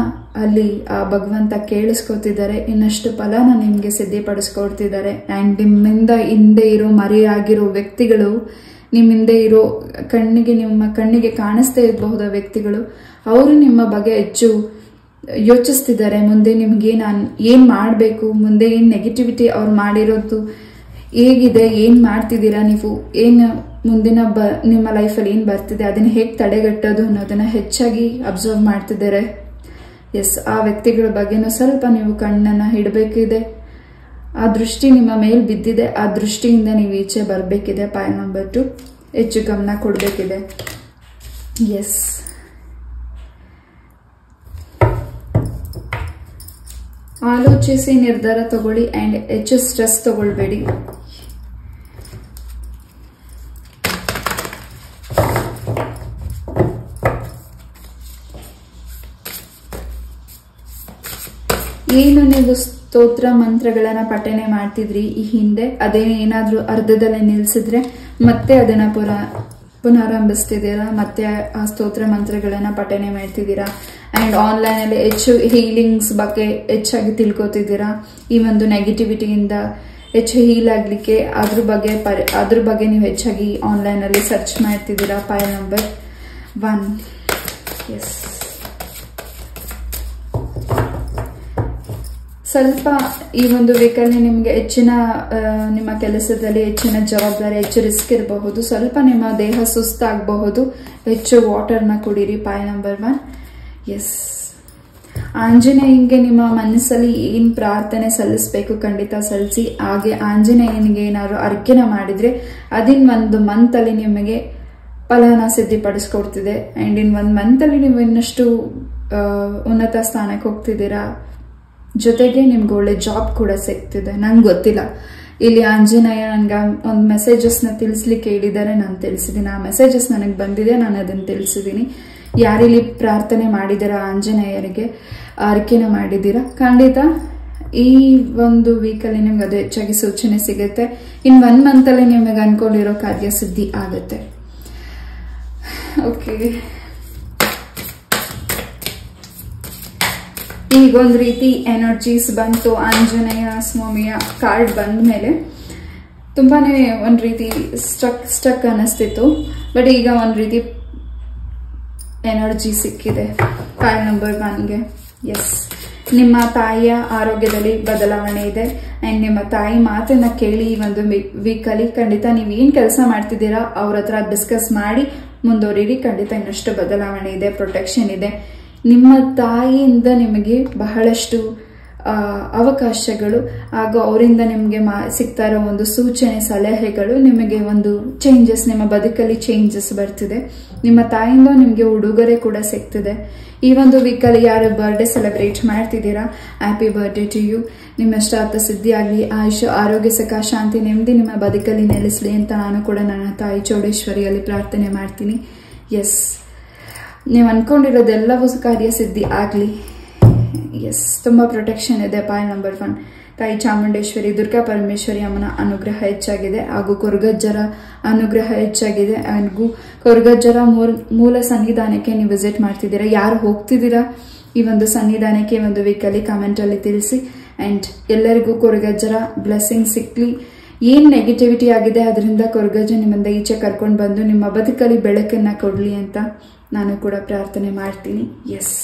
ಅಲ್ಲಿ ಆ ಭಗವಂತ ಕೇಳಿಸ್ಕೊತಿದ್ದಾರೆ. ಇನ್ನಷ್ಟು ಫಲನ ನಿಮ್ಗೆ ಸಿದ್ಧಪಡಿಸ್ಕೊಡ್ತಿದ್ದಾರೆ. ಅಂಡ್ ನಿಮ್ಮಿಂದ ಹಿಂದೆ ಇರೋ ಮರೆಯಾಗಿರೋ ವ್ಯಕ್ತಿಗಳು, ನಿಮ್ಮ ಹಿಂದೆ ಇರೋ ನಿಮ್ಮ ಕಣ್ಣಿಗೆ ಕಾಣಿಸ್ತಾ ಇರಬಹುದ ವ್ಯಕ್ತಿಗಳು, ಅವರು ನಿಮ್ಮ ಬಗ್ಗೆ ಹೆಚ್ಚು ಯೋಚಿಸ್ತಿದ್ದಾರೆ. ಮುಂದೆ ನಿಮ್ಗೆ ನಾನು ಏನ್ ಮಾಡಬೇಕು, ಮುಂದೆ ಏನ್ ನೆಗೆಟಿವಿಟಿ ಅವ್ರು ಮಾಡಿರೋದು ಹೇಗಿದೆ, ಏನ್ ಮಾಡ್ತಿದ್ದೀರಾ ನೀವು, ಏನ್ ಮುಂದಿನ ನಿಮ್ಮ ಲೈಫಲ್ಲಿ ಏನ್ ಬರ್ತಿದೆ, ಅದನ್ನ ಹೇಗೆ ತಡೆಗಟ್ಟೋದು ಅನ್ನೋದನ್ನ ಹೆಚ್ಚಾಗಿ ಅಬ್ಸರ್ವ್ ಮಾಡ್ತಿದ್ದಾರೆ. ಎಸ್, ಆ ವ್ಯಕ್ತಿಗಳ ಬಗ್ಗೆನೂ ಸ್ವಲ್ಪ ನೀವು ಕಣ್ಣನ್ನ ಇಡಬೇಕಿದೆ. ಆ ದೃಷ್ಟಿ ನಿಮ್ಮ ಮೇಲ್ ಬಿದ್ದಿದೆ, ಆ ದೃಷ್ಟಿಯಿಂದ ನೀವು ಈಚೆ ಬರಬೇಕಿದೆ. ಪಾಯಿಂಟ್ ನಂಬರ್ 2, ಹೆಚ್ಚು ಗಮನ ಕೊಡಬೇಕಿದೆ. ಎಸ್, ಆಲೋಚಿಸಿ ನಿರ್ಧಾರ ತಗೊಳ್ಳಿ. ಅಂಡ್ ಹೆಚ್ಚು ಸ್ಟ್ರೆಸ್ ತಗೊಳ್ಬೇಡಿ. ಏನು ನೀವು ಸ್ತೋತ್ರ ಮಂತ್ರಗಳನ್ನ ಪಠನೆ ಮಾಡ್ತಿದ್ರಿ ಈ ಹಿಂದೆ, ಅದೇನಾದ್ರೂ ಅರ್ಧದಲ್ಲೇ ನಿಲ್ಸಿದ್ರೆ ಮತ್ತೆ ಅದನ್ನ ಪುನರಾರಂಭಿಸ್ತಿದ್ದೀರಾ, ಮತ್ತೆ ಆ ಸ್ತೋತ್ರ ಮಂತ್ರಗಳನ್ನ ಪಠನೆ ಮಾಡ್ತಿದ್ದೀರಾ. ಅಂಡ್ ಆನ್ಲೈನ್ ಅಲ್ಲಿ ಹೆಚ್ಚು ಹೀಲಿಂಗ್ಸ್ ಬಗ್ಗೆ ಹೆಚ್ಚಾಗಿ ತಿಳ್ಕೊತಿದ್ದೀರಾ. ಈ ಒಂದು ನೆಗೆಟಿವಿಟಿಯಿಂದ ಹೆಚ್ಚು ಹೀಲ್ ಆಗ್ಲಿಕ್ಕೆ ಅದ್ರ ಬಗ್ಗೆ ನೀವು ಹೆಚ್ಚಾಗಿ ಆನ್ಲೈನ್ ಅಲ್ಲಿ ಸರ್ಚ್ ಮಾಡ್ತಿದ್ದೀರಾ. Point number 1. ಎಸ್, ಸ್ವಲ್ಪ ಈ ಒಂದು ವೀಕಲ್ಲಿ ನಿಮ್ಗೆ ಹೆಚ್ಚಿನ ನಿಮ್ಮ ಕೆಲಸದಲ್ಲಿ ಹೆಚ್ಚಿನ ಜವಾಬ್ದಾರಿ, ಹೆಚ್ಚು ರಿಸ್ಕ್ ಇರಬಹುದು. ಸ್ವಲ್ಪ ನಿಮ್ಮ ದೇಹ ಸುಸ್ತಾಗಬಹುದು. ಹೆಚ್ಚು ವಾಟರ್ನ ಕುಡೀರಿ. Point number 1. ಎಸ್, ಆಂಜನೇಯನಿಗೆ ನಿಮ್ಮ ಮನಸ್ಸಲ್ಲಿ ಏನ್ ಪ್ರಾರ್ಥನೆ ಸಲ್ಲಿಸಬೇಕು ಖಂಡಿತ ಸಲ್ಲಿಸಿ. ಹಾಗೆ ಆಂಜನೇಯನಿಗೆ ಏನಾದ್ರು ಅರ್ಕೆನ ಮಾಡಿದ್ರೆ ಅದಿನ್ ಒಂದು ಮಂತ್ ಅಲ್ಲಿ ನಿಮಗೆ ಫಲನ ಸಿದ್ಧಪಡಿಸ್ಕೊಡ್ತಿದೆ. ಅಂಡ್ ಇನ್ 1 ಮಂತ್ ಅಲ್ಲಿ ನೀವು ಇನ್ನಷ್ಟು ಉನ್ನತ ಸ್ಥಾನಕ್ಕೆ ಹೋಗ್ತಿದ್ದೀರಾ. ಜೊತೆಗೆ ನಿಮ್ಗೆ ಒಳ್ಳೆ ಜಾಬ್ ಕೂಡ ಸಿಗ್ತಿದೆ. ನಂಗೆ ಗೊತ್ತಿಲ್ಲ, ಇಲ್ಲಿ ಆಂಜನೇಯ ನನ್ಗೆ ಒಂದು ಮೆಸೇಜಸ್ನ ತಿಳಿಸ್ಲಿಕ್ಕೆ ಹೇಳಿದ್ದಾರೆ, ನಾನು ತಿಳಿಸಿದ್ದೀನಿ. ಆ ಮೆಸೇಜಸ್ ನನಗೆ ಬಂದಿದೆ, ನಾನು ಅದನ್ನು ತಿಳಿಸಿದ್ದೀನಿ. ಯಾರಿಲ್ಲಿ ಪ್ರಾರ್ಥನೆ ಮಾಡಿದ್ದೀರಾ ಆಂಜನೇಯರಿಗೆ, ಅರ್ಕೆನ ಮಾಡಿದ್ದೀರಾ, ಖಂಡಿತ ಈ ಒಂದು ವೀಕಲ್ಲಿ ನಿಮ್ಗೆ ಅದು ಹೆಚ್ಚಾಗಿ ಸೂಚನೆ ಸಿಗುತ್ತೆ. ಇನ್ 1 ಮಂತ್ ಅಲ್ಲಿ ನಿಮಗೆ ಅನ್ಕೊಂಡಿರೋ ಕಾರ್ಯ ಸಿದ್ಧಿ ಆಗುತ್ತೆ. ಓಕೆ, ಈಗ ಒಂದ್ ರೀತಿ ಎನರ್ಜೀಸ್ ಬಂತು. ಆಂಜನೇಯ ಸ್ವಾಮಿಯ ಕಾರ್ಡ್ ಬಂದ ಮೇಲೆ ತುಂಬಾನೇ ಒಂದ್ ರೀತಿ ಸ್ಟಕ್ ಅನಿಸ್ತಿತ್ತು. ಬಟ್ ಈಗ ಒಂದ್ ರೀತಿ ಎನರ್ಜಿ ಸಿಕ್ಕಿದೆ. Point number 1ಗೆ. ಎಸ್, ನಿಮ್ಮ ತಾಯಿಯ ಆರೋಗ್ಯದಲ್ಲಿ ಬದಲಾವಣೆ ಇದೆ. ಅಂಡ್ ನಿಮ್ಮ ತಾಯಿ ಮಾತನ್ನ ಕೇಳಿ ಈ ಒಂದು ವೀಕಲ್ಲಿ ಖಂಡಿತ ನೀವು ಏನ್ ಕೆಲಸ ಮಾಡ್ತಿದ್ದೀರಾ ಅವ್ರ ಹತ್ರ ಡಿಸ್ಕಸ್ ಮಾಡಿ ಮುಂದುವರಿರಿ. ಖಂಡಿತ ಇನ್ನಷ್ಟು ಬದಲಾವಣೆ ಇದೆ, ಪ್ರೊಟೆಕ್ಷನ್ ಇದೆ. ನಿಮ್ಮ ತಾಯಿಯಿಂದ ನಿಮಗೆ ಬಹಳಷ್ಟು ಅವಕಾಶಗಳು ಹಾಗೂ ಅವರಿಂದ ನಿಮಗೆ ಸಿಗ್ತಾ ಇರೋ ಒಂದು ಸೂಚನೆ, ಸಲಹೆಗಳು, ನಿಮಗೆ ಒಂದು ಚೇಂಜಸ್, ನಿಮ್ಮ ಬದುಕಲ್ಲಿ ಚೇಂಜಸ್ ಬರ್ತಿದೆ. ನಿಮ್ಮ ತಾಯಿಯಿಂದ ನಿಮಗೆ ಉಡುಗೊರೆ ಕೂಡ ಸಿಗ್ತಿದೆ. ಈ ಒಂದು ವೀಕಲ್ಲಿ ಯಾರು ಬರ್ಡೇ ಸೆಲೆಬ್ರೇಟ್ ಮಾಡ್ತಿದ್ದೀರಾ, ಹ್ಯಾಪಿ ಬರ್ಡೇ ಟು ಯು. ನಿಮ್ಮ ಇಷ್ಟಾರ್ಥ ಸಿದ್ಧಿ ಆಗಲಿ, ಆಯುಷ್, ಆರೋಗ್ಯ, ಸುಖ, ಶಾಂತಿ, ನೆಮ್ಮದಿ ನಿಮ್ಮ ಬದುಕಲ್ಲಿ ನೆಲೆಸಲಿ ಅಂತ ನಾನು ಕೂಡ ನನ್ನ ತಾಯಿ ಚೌಡೇಶ್ವರಿಯಲ್ಲಿ ಪ್ರಾರ್ಥನೆ ಮಾಡ್ತೀನಿ. ಎಸ್, ನೀವು ಅನ್ಕೊಂಡಿರೋದೆಲ್ಲವೂ ಕಾರ್ಯ ಸಿದ್ಧಿ ಆಗಲಿ. ಎಸ್, ತುಂಬಾ ಪ್ರೊಟೆಕ್ಷನ್ ಇದೆ. ಪಾಯಿಂಟ್ ನಂಬರ್ 1, ತಾಯಿ ಚಾಮುಂಡೇಶ್ವರಿ, ದುರ್ಗಾ ಪರಮೇಶ್ವರಿ ಅಮ್ಮನ ಅನುಗ್ರಹ ಹೆಚ್ಚಾಗಿದೆ ಹಾಗೂ ಕೊರಗಜ್ಜರ ಅನುಗ್ರಹ ಹೆಚ್ಚಾಗಿದೆ. ಹಾಗೂ ಕೊರಗಜ್ಜರ ಮೂಲ ಸನ್ನಿಧಾನಕ್ಕೆ ನೀವು ವಿಸಿಟ್ ಮಾಡ್ತಿದ್ದೀರಾ. ಯಾರು ಹೋಗ್ತಿದ್ದೀರಾ ಈ ಒಂದು ಸನ್ನಿಧಾನಕ್ಕೆ ಈ ಒಂದು ವೀಕಲ್ಲಿ ಕಾಮೆಂಟ್ ಅಲ್ಲಿ ತಿಳಿಸಿ. ಅಂಡ್ ಎಲ್ಲರಿಗೂ ಕೊರಗಜ್ಜರ ಬ್ಲೆಸ್ಸಿಂಗ್ ಸಿಕ್ಲಿ. ಏನ್ ನೆಗೆಟಿವಿಟಿ ಆಗಿದೆ ಅದರಿಂದ ಕೊರಗಜ್ಜ ನಿಮ್ಮಿಂದ ಈಚೆ ಕರ್ಕೊಂಡು ಬಂದು ನಿಮ್ಮ ಬದುಕಲ್ಲಿ ಬೆಳಕನ್ನ ಕೊಡ್ಲಿ ಅಂತ ನಾನು ಕೂಡ ಪ್ರಾರ್ಥನೆ ಮಾಡ್ತೀನಿ. ಎಸ್,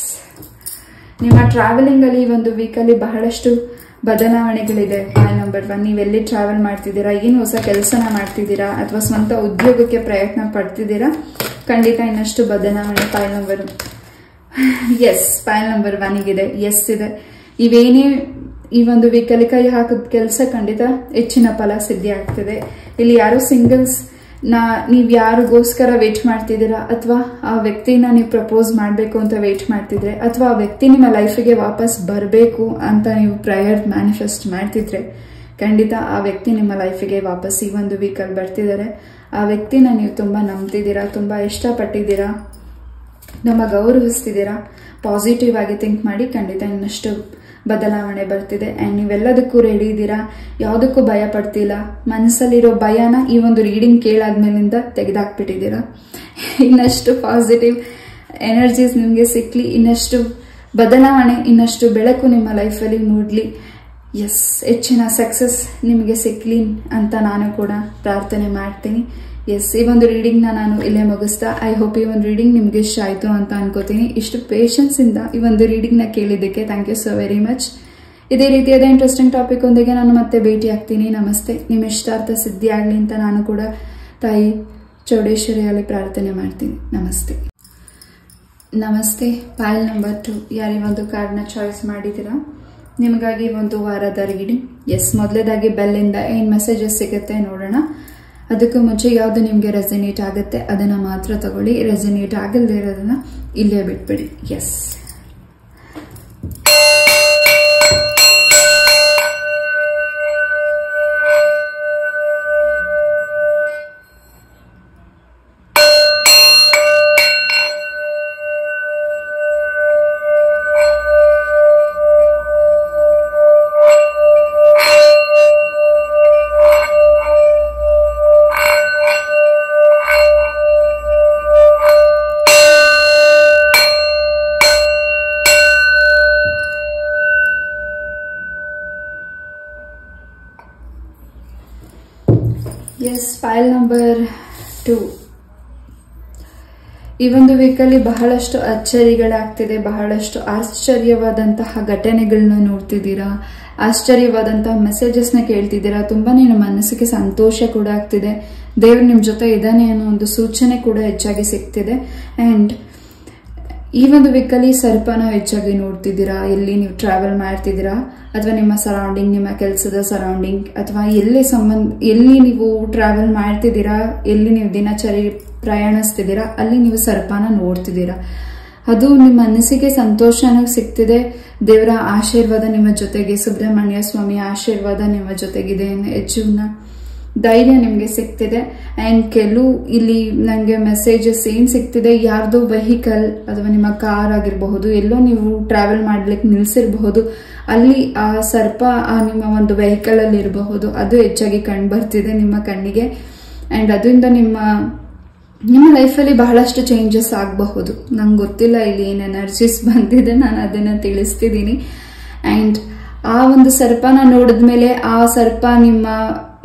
ನಿಮ್ಮ ಟ್ರಾವೆಲಿಂಗ್ ಅಲ್ಲಿ ಒಂದು ವೀಕಲ್ಲಿ ಬಹಳಷ್ಟು ಬದಲಾವಣೆಗಳಿದೆ. ಪಾಯಿಂಟ್ ನಂಬರ್ 1, ನೀವೆಲ್ಲಿ ಟ್ರಾವೆಲ್ ಮಾಡ್ತಿದ್ದೀರಾ, ಏನು ಹೊಸ ಕೆಲಸನ ಮಾಡ್ತಿದ್ದೀರಾ ಅಥವಾ ಸ್ವಂತ ಉದ್ಯೋಗಕ್ಕೆ ಪ್ರಯತ್ನ ಪಡ್ತಿದ್ದೀರಾ, ಖಂಡಿತ ಇನ್ನಷ್ಟು ಬದಲಾವಣೆ ಪಾಯಿಂಟ್ ನಂಬರ್ ಪಾಯಿಂಟ್ ನಂಬರ್ 1ಗಿದೆ. ಎಸ್ ಇದೆ. ಇವೇನೇ ಈ ಒಂದು ವೀಕಲ್ಲಿ ಕೈ ಹಾಕಿದ ಕೆಲಸ ಖಂಡಿತ ಹೆಚ್ಚಿನ ಫಲ ಸಿದ್ಧಿ ಆಗ್ತಿದೆ. ಇಲ್ಲಿ ಯಾರು ಸಿಂಗಲ್ಸ್ ನೀವ್ ಯಾರಿಗೋಸ್ಕರ ವೇಟ್ ಮಾಡ್ತಿದ್ದೀರಾ ಅಥವಾ ಆ ವ್ಯಕ್ತಿನ ನೀವು ಪ್ರಪೋಸ್ ಮಾಡಬೇಕು ಅಂತ ವೇಟ್ ಮಾಡ್ತಿದ್ರೆ ಅಥವಾ ಆ ವ್ಯಕ್ತಿ ನಿಮ್ಮ ಲೈಫಿಗೆ ವಾಪಸ್ ಬರಬೇಕು ಅಂತ ನೀವು ಪ್ರೇಯರ್ ಮ್ಯಾನಿಫೆಸ್ಟ್ ಮಾಡ್ತಿದ್ರೆ ಖಂಡಿತ ಆ ವ್ಯಕ್ತಿ ನಿಮ್ಮ ಲೈಫಿಗೆ ವಾಪಸ್ ಈ ಒಂದು ವೀಕಲ್ಲಿ ಬರ್ತಿದ್ದಾರೆ. ಆ ವ್ಯಕ್ತಿನ ನೀವು ತುಂಬಾ ನಂಬ್ತಿದ್ದೀರಾ, ತುಂಬಾ ಇಷ್ಟಪಟ್ಟಿದ್ದೀರಾ, ನಮ್ಮ ಗೌರವಿಸ್ತಿದ್ದೀರಾ. ಪಾಸಿಟಿವ್ ಆಗಿ ಥಿಂಕ್ ಮಾಡಿ, ಖಂಡಿತ ಇನ್ನಷ್ಟು ಬದಲಾವಣೆ ಬರ್ತಿದೆ. ಅಂಡ್ ನೀವೆಲ್ಲದಕ್ಕೂ ರೆಡಿ ಇದ್ದೀರಾ, ಯಾವುದಕ್ಕೂ ಭಯ ಪಡ್ತಿಲ್ಲ. ಮನಸ್ಸಲ್ಲಿರೋ ಭಯನ ಈ ಒಂದು ರೀಡಿಂಗ್ ಕೇಳಾದ್ಮೇಲಿಂದ ತೆಗೆದಾಕ್ಬಿಟ್ಟಿದ್ದೀರಾ. ಇನ್ನಷ್ಟು ಪಾಸಿಟಿವ್ ಎನರ್ಜೀಸ್ ನಿಮಗೆ ಸಿಕ್ಲಿ, ಇನ್ನಷ್ಟು ಬದಲಾವಣೆ, ಇನ್ನಷ್ಟು ಬೆಳಕು ನಿಮ್ಮ ಲೈಫಲ್ಲಿ ಮೂಡ್ಲಿ. ಎಸ್, ಹೆಚ್ಚಿನ ಸಕ್ಸಸ್ ನಿಮಗೆ ಸಿಕ್ಲಿ ಅಂತ ನಾನು ಕೂಡ ಪ್ರಾರ್ಥನೆ ಮಾಡ್ತೀನಿ. ಎಸ್, ಈ ಒಂದು ರೀಡಿಂಗ್ನ ನಾನು ಇಲ್ಲೇ ಮುಗಿಸ್ತಾ, ಐ ಹೋಪ್ ಈ ಒಂದು ರೀಡಿಂಗ್ ನಿಮ್ಗೆ ಇಷ್ಟ ಆಯ್ತು ಅಂತ ಅನ್ಕೋತೀನಿ. ಇಷ್ಟು ಪೇಷನ್ಸ್ ಇಂದ ಈ ಒಂದು ರೀಡಿಂಗ್ನ ಕೇಳಿದ್ದಕ್ಕೆ thank you so very much. ಇದೇ ರೀತಿಯಾದ ಇಂಟ್ರೆಸ್ಟಿಂಗ್ ಟಾಪಿಕ್ ಒಂದಿಗೆ ನಾನು ಮತ್ತೆ ಭೇಟಿ ಆಗ್ತೀನಿ. ನಮಸ್ತೆ. ನಿಮ್ಮ ಇಷ್ಟಾರ್ಥ ಸಿದ್ಧಿ ಆಗಲಿ ಅಂತ ನಾನು ಕೂಡ ತಾಯಿ ಚೌಡೇಶ್ವರಿಯಲ್ಲಿ ಪ್ರಾರ್ಥನೆ ಮಾಡ್ತೀನಿ. ನಮಸ್ತೆ. ನಮಸ್ತೆ. ಪಾಯಿಲ್ ನಂಬರ್ 2 ಯಾರು ಈ ಒಂದು ಕಾರ್ಡ್ನ ಚಾಯ್ಸ್ ಮಾಡಿದ್ದೀರಾ, ನಿಮಗಾಗಿ ಒಂದು ವಾರದ ರೀಡಿಂಗ್. ಎಸ್, ಮೊದಲೇದಾಗಿ ಬೆಲ್ಲಿಂದ ಏನ್ ಮೆಸೇಜಸ್ ಸಿಗುತ್ತೆ ನೋಡೋಣ. ಅದಕ್ಕೂ ಮುಂಚೆ ಯಾವುದು ನಿಮಗೆ ರೆಸನೇಟ್ ಆಗುತ್ತೆ ಅದನ್ನ ಮಾತ್ರ ತಗೊಳ್ಳಿ, ರೆಸನೇಟ್ ಆಗಲ್ದೇ ಇರೋದನ್ನ ಇಲ್ಲೇ ಬಿಟ್ಬಿಡಿ. ಎಸ್, ಫೈಲ್ ನಂಬರ್ 2 ಈ ಒಂದು ವೀಕಲ್ಲಿ ಬಹಳಷ್ಟು ಅಚ್ಚರಿಗಳಾಗ್ತಿದೆ, ಬಹಳಷ್ಟು ಆಶ್ಚರ್ಯವಾದಂತಹ ಘಟನೆಗಳನ್ನ ನೋಡ್ತಿದ್ದೀರಾ, ಆಶ್ಚರ್ಯವಾದಂತಹ ಮೆಸೇಜಸ್ನ ಕೇಳ್ತಿದ್ದೀರಾ. ತುಂಬಾನೇ ನಿಮ್ಮ ಮನಸ್ಸಿಗೆ ಸಂತೋಷ ಕೂಡ ಆಗ್ತಿದೆ. ದೇವರು ನಿಮ್ ಜೊತೆ ಇದ್ದಾನೆ ಅನ್ನೋ ಒಂದು ಸೂಚನೆ ಕೂಡ ಹೆಚ್ಚಾಗಿ ಸಿಗ್ತಿದೆ. ಅಂಡ್ ಈ ಒಂದು ವೀಕಲ್ಲಿ ಸರ್ಪನ ಹೆಚ್ಚಾಗಿ ನೋಡ್ತಿದ್ದೀರಾ. ಎಲ್ಲಿ ನೀವು ಟ್ರಾವೆಲ್ ಮಾಡ್ತಿದ್ದೀರಾ ಅಥವಾ ನಿಮ್ಮ ಸರೌಂಡಿಂಗ್, ನಿಮ್ಮ ಕೆಲಸದ ಸರೌಂಡಿಂಗ್ ಅಥವಾ ಎಲ್ಲಿ ನೀವು ಟ್ರಾವೆಲ್ ಮಾಡ್ತಿದ್ದೀರಾ, ಎಲ್ಲಿ ನೀವು ದಿನಚರಿ ಪ್ರಯಾಣಿಸ್ತಿದ್ದೀರಾ, ಅಲ್ಲಿ ನೀವು ಸರ್ಪನ ನೋಡ್ತಿದ್ದೀರಾ. ಅದು ನಿಮ್ಮ ಮನಸ್ಸಿಗೆ ಸಂತೋಷನೂ ಸಿಗ್ತಿದೆ. ದೇವರ ಆಶೀರ್ವಾದ ನಿಮ್ಮ ಜೊತೆಗೆ, ಸುಬ್ರಹ್ಮಣ್ಯ ಸ್ವಾಮಿಯ ಆಶೀರ್ವಾದ ನಿಮ್ಮ ಜೊತೆಗಿದೆ. ಹೆಚ್ಚಿನ ಧೈರ್ಯ ನಿಮ್ಗೆ ಸಿಗ್ತಿದೆ. ಅಂಡ್ ಕೆಲವು ಇಲ್ಲಿ ನಂಗೆ ಮೆಸೇಜಸ್ ಏನ್ ಸಿಗ್ತಿದೆ, ಯಾರ್ದೋ ವೆಹಿಕಲ್ ಅಥವಾ ನಿಮ್ಮ ಕಾರ್ ಆಗಿರಬಹುದು, ಎಲ್ಲೋ ನೀವು ಟ್ರಾವೆಲ್ ಮಾಡ್ಲಿಕ್ಕೆ ನಿಲ್ಸಿರಬಹುದು, ಅಲ್ಲಿ ಆ ಸರ್ಪ ನಿಮ್ಮ ಒಂದು ವೆಹಿಕಲ್ ಅಲ್ಲಿ ಇರಬಹುದು. ಅದು ಹೆಚ್ಚಾಗಿ ಕಂಡು ಬರ್ತಿದೆ ನಿಮ್ಮ ಕಣ್ಣಿಗೆ. ಅಂಡ್ ಅದರಿಂದ ನಿಮ್ಮ ಲೈಫಲ್ಲಿ ಬಹಳಷ್ಟು ಚೇಂಜಸ್ ಆಗಬಹುದು. ನಂಗೆ ಗೊತ್ತಿಲ್ಲ ಇಲ್ಲಿ ಏನ್ ಎನರ್ಜೀಸ್ ಬಂದಿದೆ, ನಾನು ಅದನ್ನ ತಿಳಿಸ್ತಿದ್ದೀನಿ. ಅಂಡ್ ಆ ಒಂದು ಸರ್ಪನ ನೋಡಿದ್ಮೇಲೆ ಆ ಸರ್ಪ ನಿಮ್ಮ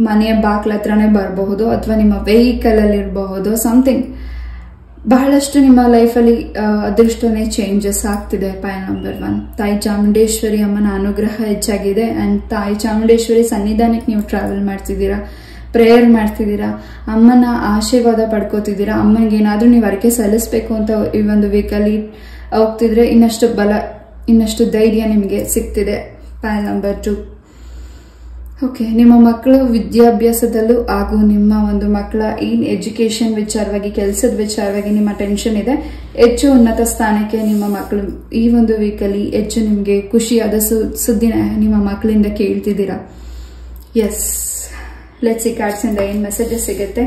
ಮನೆಯ ಬಾಕ್ಲ ಹತ್ರನೇ ಬರಬಹುದು ಅಥವಾ ನಿಮ್ಮ ವೆಹಿಕಲ್ ಅಲ್ಲಿ ಇರಬಹುದು. ಸಮಥಿಂಗ್ ಬಹಳಷ್ಟು ನಿಮ್ಮ ಲೈಫಲ್ಲಿ ಅದೃಷ್ಟನೇ ಚೇಂಜಸ್ ಆಗ್ತಿದೆ. ಪಾಯಿಂಟ್ ನಂಬರ್ 1, ತಾಯಿ ಚಾಮುಂಡೇಶ್ವರಿ ಅಮ್ಮನ ಅನುಗ್ರಹ ಹೆಚ್ಚಾಗಿದೆ. ಅಂಡ್ ತಾಯಿ ಚಾಮುಂಡೇಶ್ವರಿ ಸನ್ನಿಧಾನಕ್ಕೆ ನೀವು ಟ್ರಾವೆಲ್ ಮಾಡ್ತಿದ್ದೀರಾ, ಪ್ರೇಯರ್ ಮಾಡ್ತಿದ್ದೀರಾ, ಅಮ್ಮನ ಆಶೀರ್ವಾದ ಪಡ್ಕೋತಿದ್ದೀರಾ. ಅಮ್ಮನಿಗೆ ಏನಾದ್ರೂ ನೀವು ಅರಿಕೆ ಸಲ್ಲಿಸಬೇಕು ಅಂತ ಈ ಒಂದು ವೀಕಲ್ಲಿ ಹೋಗ್ತಿದ್ರೆ ಇನ್ನಷ್ಟು ಬಲ, ಇನ್ನಷ್ಟು ಧೈರ್ಯ ನಿಮಗೆ ಸಿಗ್ತಿದೆ. ಪಾಯಿಂಟ್ ನಂಬರ್ 2, ಓಕೆ, ನಿಮ್ಮ ಮಕ್ಕಳು ವಿದ್ಯಾಭ್ಯಾಸದಲ್ಲೂ ಹಾಗೂ ನಿಮ್ಮ ಒಂದು ಮಕ್ಕಳ ಏನ್ ಎಜುಕೇಶನ್ ವಿಚಾರವಾಗಿ, ಕೆಲಸದ ವಿಚಾರವಾಗಿ ನಿಮ್ಮ ಟೆನ್ಷನ್ ಇದೆ. ಹೆಚ್ಚು ಉನ್ನತ ಸ್ಥಾನಕ್ಕೆ ನಿಮ್ಮ ಮಕ್ಕಳು ಈ ಒಂದು ವೀಕಲ್ಲಿ ಹೆಚ್ಚು ನಿಮ್ಗೆ ಖುಷಿಯಾದ ಸುದ್ದಿನ ನಿಮ್ಮ ಮಕ್ಕಳಿಂದ ಕೇಳ್ತಿದ್ದೀರಾ. ಎಸ್, ಲೆಟ್ಸ್ ಸಿ ಕಾರ್ಡ್ಸ್ ಇಂದ ಏನ್ ಮೆಸೇಜಸ್ ಸಿಗುತ್ತೆ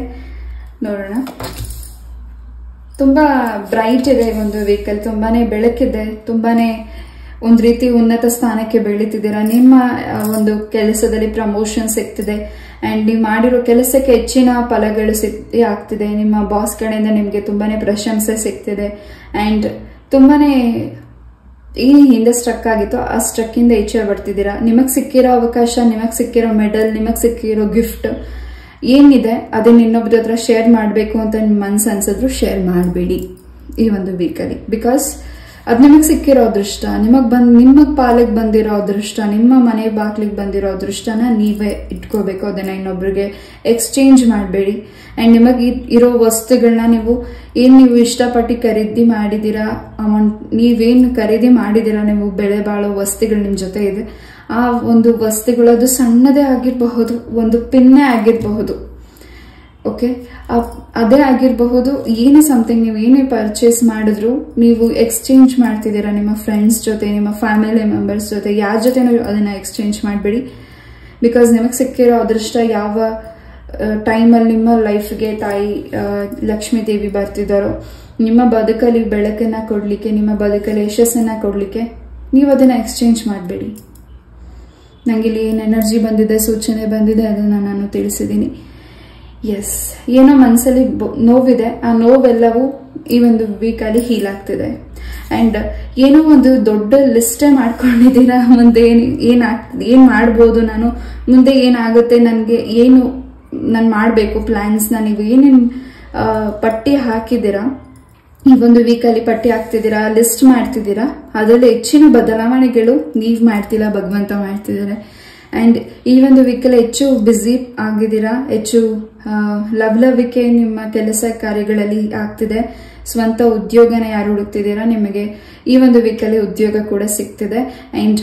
ನೋಡೋಣ. ತುಂಬಾ ಬ್ರೈಟ್ ಇದೆ ಒಂದು ವೀಕಲ್, ತುಂಬಾನೇ ಬೆಳಕಿದೆ, ತುಂಬಾನೇ ಒಂದ್ ರೀತಿ ಉನ್ನತ ಸ್ಥಾನಕ್ಕೆ ಬೆಳೀತಿದ್ದೀರಾ. ನಿಮ್ಮ ಒಂದು ಕೆಲಸದಲ್ಲಿ ಪ್ರಮೋಷನ್ ಸಿಗ್ತಿದೆ. ಅಂಡ್ ನೀವು ಮಾಡಿರೋ ಕೆಲಸಕ್ಕೆ ಹೆಚ್ಚಿನ ಫಲಗಳು ಸಿದ್ಧಿ ಆಗ್ತಿದೆ. ನಿಮ್ಮ ಬಾಸ್ ಕಡೆಯಿಂದ ನಿಮ್ಗೆ ತುಂಬಾನೇ ಪ್ರಶಂಸೆ ಸಿಗ್ತಿದೆ. ಅಂಡ್ ತುಂಬಾನೇ ಹಿಂದೆ ಸ್ಟ್ರಕ್ ಆಗಿತ್ತು ಆ ಸ್ಟ್ರಕ್ ಇಂದ ಈಚೆ ಬರ್ತಿದ್ದೀರಾ. ನಿಮಗ್ ಸಿಕ್ಕಿರೋ ಅವಕಾಶ, ನಿಮಗ್ ಸಿಕ್ಕಿರೋ ಮೆಡಲ್, ನಿಮಗ್ ಸಿಕ್ಕಿರೋ ಗಿಫ್ಟ್ ಏನಿದೆ ಅದನ್ನ ಇನ್ನೊಬ್ರ ಹತ್ರ ಶೇರ್ ಮಾಡಬೇಕು ಅಂತ ನಿಮ್ ಮನ್ಸು ಅನ್ಸಿದ್ರು ಶೇರ್ ಮಾಡಬೇಡಿ ಈ ಒಂದು ವೀಕಲ್ಲಿ. ಬಿಕಾಸ್ ಅದ್ ನಿಮಗ್ ಸಿಕ್ಕಿರೋ ಅದೃಷ್ಟ, ನಿಮಗ್ ಪಾಲಿಗೆ ಬಂದಿರೋ ಅದೃಷ್ಟ, ನಿಮ್ಮ ಮನೆ ಬಾಗ್ಲಿಗೆ ಬಂದಿರೋ ಅದೃಷ್ಟನ ನೀವೇ ಇಟ್ಕೋಬೇಕು. ಅದನ್ನ ಇನ್ನೊಬ್ರಿಗೆ ಎಕ್ಸ್ಚೇಂಜ್ ಮಾಡಬೇಡಿ. ಅಂಡ್ ನಿಮಗ್ ಇರೋ ವಸ್ತುಗಳನ್ನ ನೀವು ಇಷ್ಟಪಟ್ಟು ಖರೀದಿ ಮಾಡಿದೀರಾ, ಅಮೌಂಟ್ ನೀವೇನು ಖರೀದಿ ಮಾಡಿದೀರಾ, ನೀವು ಬೆಲೆ ಬಾಳೋ ವಸ್ತುಗಳು ನಿಮ್ ಜೊತೆ ಇದೆ, ಆ ಒಂದು ವಸ್ತುಗಳು ಅದು ಸಣ್ಣದೇ ಆಗಿರಬಹುದು, ಒಂದು ಪಿನ್ನೇ ಆಗಿರಬಹುದು, ಓಕೆ, ಅದೇ ಆಗಿರಬಹುದು, ಏನೇ ಸಮಥಿಂಗ್ ನೀವು ಏನೇ ಪರ್ಚೇಸ್ ಮಾಡಿದ್ರು ನೀವು ಎಕ್ಸ್ಚೇಂಜ್ ಮಾಡ್ತಿದ್ದೀರಾ ನಿಮ್ಮ ಫ್ರೆಂಡ್ಸ್ ಜೊತೆ, ನಿಮ್ಮ ಫ್ಯಾಮಿಲಿ ಮೆಂಬರ್ಸ್ ಜೊತೆ, ಯಾರ ಜೊತೆ ಅದನ್ನ ಎಕ್ಸ್ಚೇಂಜ್ ಮಾಡಬೇಡಿ. ಬಿಕಾಸ್ ನಿಮಗೆ ಸಿಕ್ಕಿರೋ ಅದೃಷ್ಟ ಯಾವ ಟೈಮಲ್ಲಿ ನಿಮ್ಮ ಲೈಫ್ಗೆ ತಾಯಿ ಲಕ್ಷ್ಮೀ ದೇವಿ ಬರ್ತಿದ್ದಾರೋ, ನಿಮ್ಮ ಬದುಕಲ್ಲಿ ಬೆಳಕನ್ನ ಕೊಡ್ಲಿಕ್ಕೆ, ನಿಮ್ಮ ಬದುಕಲ್ಲಿ ಯಶಸ್ಸನ್ನ ಕೊಡ್ಲಿಕ್ಕೆ ನೀವು ಅದನ್ನ ಎಕ್ಸ್ಚೇಂಜ್ ಮಾಡಬೇಡಿ. ನಂಗೆ ಇಲ್ಲಿ ಏನು ಎನರ್ಜಿ ಬಂದಿದೆ, ಸೂಚನೆ ಬಂದಿದೆ, ಅದನ್ನ ನಾನು ತಿಳಿಸಿದ್ದೀನಿ. ಎಸ್, ಏನೋ ಮನಸ್ಸಲ್ಲಿ ನೋವಿದೆ, ಆ ನೋವೆಲ್ಲವೂ ಈ ಒಂದು ವೀಕಲ್ಲಿ ಹೀಲ್ ಆಗ್ತಿದೆ. ಅಂಡ್ ಏನೋ ಒಂದು ದೊಡ್ಡ ಲಿಸ್ಟೇ ಮಾಡ್ಕೊಂಡಿದ್ದೀರಾ, ಮುಂದೆ ಏನ್ ಮಾಡ್ಬೋದು, ನಾನು ಮುಂದೆ ಏನಾಗುತ್ತೆ, ನನಗೆ ಏನು ನಾನು ಮಾಡಬೇಕು ಪ್ಲಾನ್ಸ್ನ ನೀವು ಏನೇನು ಪಟ್ಟಿ ಹಾಕಿದ್ದೀರಾ, ಈ ಒಂದು ವೀಕಲ್ಲಿ ಪಟ್ಟಿ ಹಾಕ್ತಿದ್ದೀರಾ, ಲಿಸ್ಟ್ ಮಾಡ್ತಿದ್ದೀರಾ. ಅದರಲ್ಲಿ ಹೆಚ್ಚಿನ ಬದಲಾವಣೆಗಳು ನೀವು ಮಾಡ್ತಿಲ್ಲ, ಭಗವಂತ ಮಾಡ್ತಿದ್ದಾರೆ. ಅಂಡ್ ಈ ಒಂದು ವೀಕಲ್ಲಿ ಹೆಚ್ಚು ಬ್ಯುಸಿ ಆಗಿದ್ದೀರಾ, ಹೆಚ್ಚು ಲವಲವಿಕೆ ನಿಮ್ಮ ಕೆಲಸ ಕಾರ್ಯಗಳಲ್ಲಿ ಆಗ್ತಿದೆ. ಸ್ವಂತ ಉದ್ಯೋಗನ ಯಾರು ಹುಡುಕ್ತಿದ್ದೀರಾ, ನಿಮಗೆ ಈ ಒಂದು ವೀಕಲ್ಲಿ ಉದ್ಯೋಗ ಕೂಡ ಸಿಗ್ತಿದೆ. ಅಂಡ್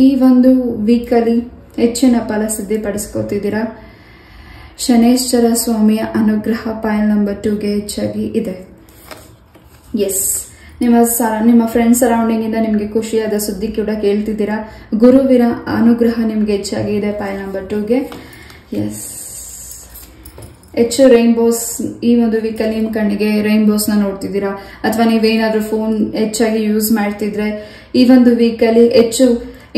ಈ ಒಂದು ವೀಕಲ್ಲಿ ಹೆಚ್ಚಿನ ಫಲ ಸಿದ್ಧಿ ಪಡಿಸ್ಕೋತಿದ್ದೀರಾ. ಶನೇಶ್ವರ ಸ್ವಾಮಿಯ ಅನುಗ್ರಹ ಪಾಯಲ್ ನಂಬರ್ 2ಗೆ ಹೆಚ್ಚಾಗಿ ಇದೆ. ಎಸ್, ನಿಮ್ಮ ಫ್ರೆಂಡ್ ಸರೌಂಡಿಂಗ್ ಇಂದ ನಿಮಗೆ ಖುಷಿಯಾದ ಸುದ್ದಿ ಕೂಡ ಕೇಳ್ತಿದ್ದೀರಾ. ಗುರುವಿನ ಅನುಗ್ರಹ ನಿಮ್ಗೆ ಹೆಚ್ಚಾಗಿ ಇದೆ ಪಾಯಲ್ ನಂಬರ್ 2ಗೆ. ಎಸ್, ಹೆಚ್ಚು ರೈನ್ಬೋಸ್ ಈ ಒಂದು ವೀಕಲ್ಲಿ ನಿಮ್ ಕಣ್ಣಿಗೆ ರೈನ್ಬೋಸ್ ನ ನೋಡ್ತಿದ್ದೀರಾ, ಅಥವಾ ನೀವೇನಾದ್ರೂ ಫೋನ್ ಹೆಚ್ಚಾಗಿ ಯೂಸ್ ಮಾಡ್ತಿದ್ರೆ ಈ ಒಂದು ವೀಕಲ್ಲಿ ಹೆಚ್ಚು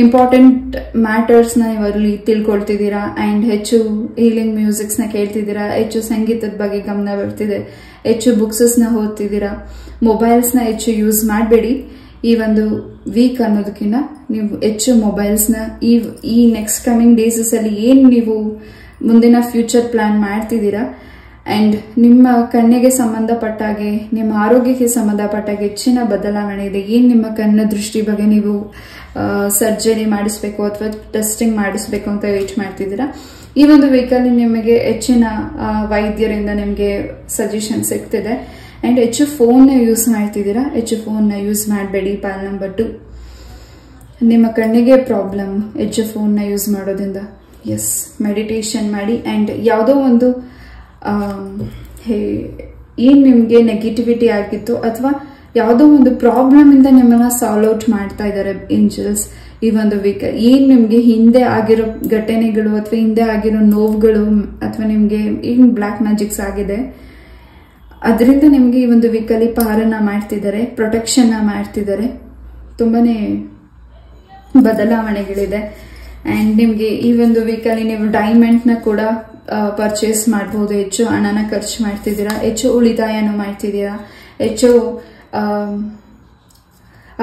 ಇಂಪಾರ್ಟೆಂಟ್ ಮ್ಯಾಟರ್ಸ್ ನ ನೀವಲ್ಲಿ ತಿಳ್ಕೊಳ್ತಿದ್ದೀರಾ. ಅಂಡ್ ಹೆಚ್ಚು ಹೀಲಿಂಗ್ ಮ್ಯೂಸಿಕ್ಸ್ ನ ಕೇಳ್ತಿದ್ದೀರಾ, ಹೆಚ್ಚು ಸಂಗೀತದ ಬಗ್ಗೆ ಗಮನ ಬರ್ತಿದೆ, ಹೆಚ್ಚು ಬುಕ್ಸಸ್ ನ ಓದ್ತಿದ್ದೀರಾ. ಮೊಬೈಲ್ಸ್ ನ ಹೆಚ್ಚು ಯೂಸ್ ಮಾಡಬೇಡಿ ಈ ಒಂದು ವೀಕ್ ಅನ್ನೋದಕ್ಕಿಂತ ನೀವು ಹೆಚ್ಚು ಮೊಬೈಲ್ಸ್ ನ ಈ ನೆಕ್ಸ್ಟ್ ಕಮಿಂಗ್ ಡೇಸಸ್ ಅಲ್ಲಿ ಏನ್ ನೀವು ಮುಂದಿನ ಫ್ಯೂಚರ್ ಪ್ಲಾನ್ ಮಾಡ್ತಿದ್ದೀರಾ ಅಂಡ್ ನಿಮ್ಮ ಕಣ್ಣಿಗೆ ಸಂಬಂಧಪಟ್ಟಾಗೆ, ನಿಮ್ಮ ಆರೋಗ್ಯಕ್ಕೆ ಸಂಬಂಧಪಟ್ಟಾಗೆ ಹೆಚ್ಚಿನ ಬದಲಾವಣೆ ಇದೆ. ಏನ್ ನಿಮ್ಮ ಕಣ್ಣ ದೃಷ್ಟಿ ಬಗ್ಗೆ ನೀವು ಸರ್ಜರಿ ಮಾಡಿಸ್ಬೇಕು ಅಥವಾ ಟೆಸ್ಟಿಂಗ್ ಮಾಡಿಸ್ಬೇಕು ಅಂತ ವೇಟ್ ಮಾಡ್ತಿದ್ದೀರಾ, ಈ ಒಂದು ವೀಕಲ್ಲಿ ನಿಮಗೆ ಹೆಚ್ಚಿನ ವೈದ್ಯರಿಂದ ನಿಮಗೆ ಸಜೆಷನ್ ಸಿಗ್ತಿದೆ. ಅಂಡ್ ಹೆಚ್ಚು ಫೋನ್ ಯೂಸ್ ಮಾಡ್ತಿದ್ದೀರಾ, ಹೆಚ್ಚು ಫೋನ್ ಯೂಸ್ ಮಾಡಬೇಡಿ. ಪಾಲ್ ನಂಬರ್ 2, ನಿಮ್ಮ ಕಣ್ಣಿಗೆ ಪ್ರಾಬ್ಲಮ್ ಹೆಚ್ಚು ಫೋನ್ ಯೂಸ್ ಮಾಡೋದ್ರಿಂದ. ಎಸ್, ಮೆಡಿಟೇಷನ್ ಮಾಡಿ. ಅಂಡ್ ಯಾವುದೋ ಒಂದು ಏನ್ ನಿಮ್ಗೆ ನೆಗೆಟಿವಿಟಿ ಆಗಿತ್ತು ಅಥವಾ ಯಾವುದೋ ಒಂದು ಪ್ರಾಬ್ಲಮ್ ಇಂದ ನಿಮ್ಮನ್ನ ಸಾಲ್ವ್ ಔಟ್ ಮಾಡ್ತಾ ಇದ್ದಾರೆ ಏಂಜಲ್ಸ್ ಈ ಒಂದು ವೀಕ್. ಏನ್ ನಿಮ್ಗೆ ಹಿಂದೆ ಆಗಿರೋ ಘಟನೆಗಳು ಅಥವಾ ಹಿಂದೆ ಆಗಿರೋ ನೋವುಗಳು ಅಥವಾ ನಿಮ್ಗೆ ಏನ್ ಬ್ಲಾಕ್ ಮ್ಯಾಜಿಕ್ಸ್ ಆಗಿದೆ ಅದರಿಂದ ನಿಮ್ಗೆ ಈ ಒಂದು ವೀಕಲ್ಲಿ ಪಾರನ್ನ ಮಾಡ್ತಿದ್ದಾರೆ, ಪ್ರೊಟೆಕ್ಷನ್ ಮಾಡ್ತಿದ್ದಾರೆ. ತುಂಬಾನೇ ಬದಲಾವಣೆಗಳಿದೆ. ಅಂಡ್ ನಿಮ್ಗೆ ಈ ಒಂದು ವೀಕಲ್ಲಿ ನೀವು ಡೈಮಂಡ್ ನ ಕೂಡ ಪರ್ಚೇಸ್ ಮಾಡಬಹುದು. ಹೆಚ್ಚು ಹಣನ ಖರ್ಚು ಮಾಡ್ತಿದ್ದೀರಾ, ಹೆಚ್ಚು ಉಳಿತಾಯನ ಮಾಡ್ತಿದ್ದೀರಾ, ಹೆಚ್ಚು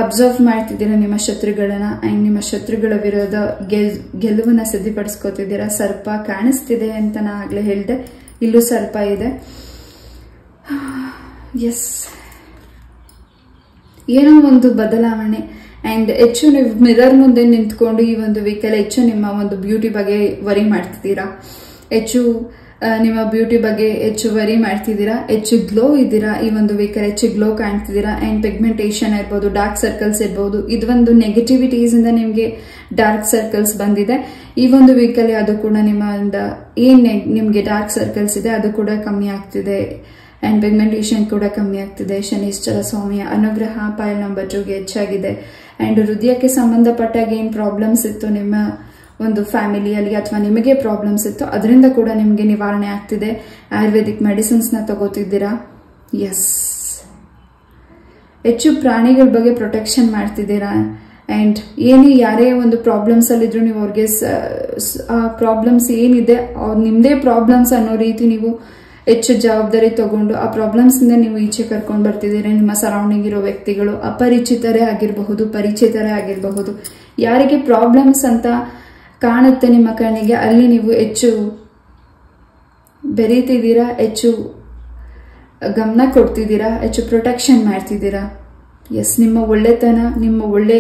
ಅಬ್ಸರ್ವ್ ಮಾಡ್ತಿದ್ದೀರಾ ನಿಮ್ಮ ಶತ್ರುಗಳನ್ನ. ಅಂಡ್ ನಿಮ್ಮ ಶತ್ರುಗಳ ವಿರೋಧ ಗೆಲುವನ್ನ ಸಿದ್ಧಪಡಿಸ್ಕೋತಿದ್ದೀರಾ. ಸರ್ಪ ಕಾಣಿಸ್ತಿದೆ ಅಂತ ನಾ ಆಗ್ಲೇ ಹೇಳ್ದೆ, ಇಲ್ಲೂ ಸರ್ಪ ಇದೆ. ಎಸ್, ಏನೋ ಒಂದು ಬದಲಾವಣೆ. ಅಂಡ್ ಹೆಚ್ಚು ನೀವು ಮಿರರ್ ಮುಂದೆ ನಿಂತ್ಕೊಂಡು ಈ ಒಂದು ವೀಕಲ್ಲಿ ಹೆಚ್ಚು ನಿಮ್ಮ ಒಂದು ಬ್ಯೂಟಿ ಬಗ್ಗೆ ವರಿ ಮಾಡ್ತಿದ್ದೀರಾ, ಹೆಚ್ಚು ನಿಮ್ಮ ಬ್ಯೂಟಿ ಬಗ್ಗೆ ಹೆಚ್ಚು ವರಿ ಮಾಡ್ತಿದ್ದೀರಾ, ಹೆಚ್ಚು ಗ್ಲೋ ಇದ್ದೀರಾ. ಈ ಒಂದು ವೀಕಲ್ಲಿ ಹೆಚ್ಚು ಗ್ಲೋ ಕಾಣ್ತಿದ್ದೀರಾ. ಅಂಡ್ ಪಿಗ್ಮೆಂಟೇಷನ್ ಇರ್ಬೋದು, ಡಾರ್ಕ್ ಸರ್ಕಲ್ಸ್ ಇರ್ಬೋದು, ಇದೊಂದು ನೆಗೆಟಿವಿಟೀಸ್ ಇಂದ ನಿಮ್ಗೆ ಡಾರ್ಕ್ ಸರ್ಕಲ್ಸ್ ಬಂದಿದೆ. ಈ ಒಂದು ವೀಕಲ್ಲಿ ಅದು ಕೂಡ ನಿಮ್ಮಿಂದ ಏನ್ ನಿಮ್ಗೆ ಡಾರ್ಕ್ ಸರ್ಕಲ್ಸ್ ಇದೆ ಅದು ಕೂಡ ಕಮ್ಮಿ ಆಗ್ತಿದೆ. ಅಂಡ್ ಪಿಗ್ಮೆಂಟೇಷನ್ ಕೂಡ ಕಮ್ಮಿ ಆಗ್ತಿದೆ. ಶನೀಶ್ವರ ಸ್ವಾಮಿಯ ಅನುಗ್ರಹ ಪಾಯಲ್ ನಂಬರ್ 2ಗೆ ಹೆಚ್ಚಾಗಿದೆ. ಅಂಡ್ ಹೃದಯಕ್ಕೆ ಸಂಬಂಧಪಟ್ಟಾಗ ಏನ್ ಪ್ರಾಬ್ಲಮ್ಸ್ ಇತ್ತು ನಿಮ್ಮ ಒಂದು ಫ್ಯಾಮಿಲಿಯಲ್ಲಿ ಅಥವಾ ನಿಮಗೆ ಪ್ರಾಬ್ಲಮ್ಸ್ ಇತ್ತು ಅದರಿಂದ ಕೂಡ ನಿಮಗೆ ನಿವಾರಣೆ ಆಗ್ತಿದೆ. ಆಯುರ್ವೇದಿಕ್ ಮೆಡಿಸಿನ್ಸ್ ನ ತಗೋತಿದ್ದೀರಾ. ಎಸ್, ಹೆಚ್ಚು ಪ್ರಾಣಿಗಳ ಬಗ್ಗೆ ಪ್ರೊಟೆಕ್ಷನ್ ಮಾಡ್ತಿದ್ದೀರಾ. ಅಂಡ್ ಯಾರೇ ಒಂದು ಪ್ರಾಬ್ಲಮ್ಸ್ ಅಲ್ಲಿದ್ರು ನೀವು ಅವ್ರಿಗೆ ಆ ಪ್ರಾಬ್ಲಮ್ಸ್ ಏನಿದೆ ನಿಮ್ದೇ ಪ್ರಾಬ್ಲಮ್ಸ್ ಅನ್ನೋ ರೀತಿ ನೀವು ಹೆಚ್ಚು ಜವಾಬ್ದಾರಿ ತಗೊಂಡು ಆ ಪ್ರಾಬ್ಲಮ್ಸ್ ಇಂದ ನೀವು ಈಚೆ ಕರ್ಕೊಂಡು ಬರ್ತಿದ್ದೀರಿ. ನಿಮ್ಮ ಸರೌಂಡಿಂಗ್ ಇರೋ ವ್ಯಕ್ತಿಗಳು ಅಪರಿಚಿತರೇ ಆಗಿರಬಹುದು, ಪರಿಚಿತರೇ ಆಗಿರಬಹುದು, ಯಾರಿಗೆ ಪ್ರಾಬ್ಲಮ್ಸ್ ಅಂತ ಕಾಣುತ್ತೆ ನಿಮ್ಮ ಕಣ್ಣಿಗೆ ಅಲ್ಲಿ ನೀವು ಹೆಚ್ಚು ಬೆರೀತಿದ್ದೀರಾ, ಹೆಚ್ಚು ಗಮನ ಕೊಡ್ತಿದ್ದೀರಾ, ಹೆಚ್ಚು ಪ್ರೊಟೆಕ್ಷನ್ ಮಾಡ್ತಿದ್ದೀರಾ. ಎಸ್, ನಿಮ್ಮ ಒಳ್ಳೆತನ, ನಿಮ್ಮ ಒಳ್ಳೆ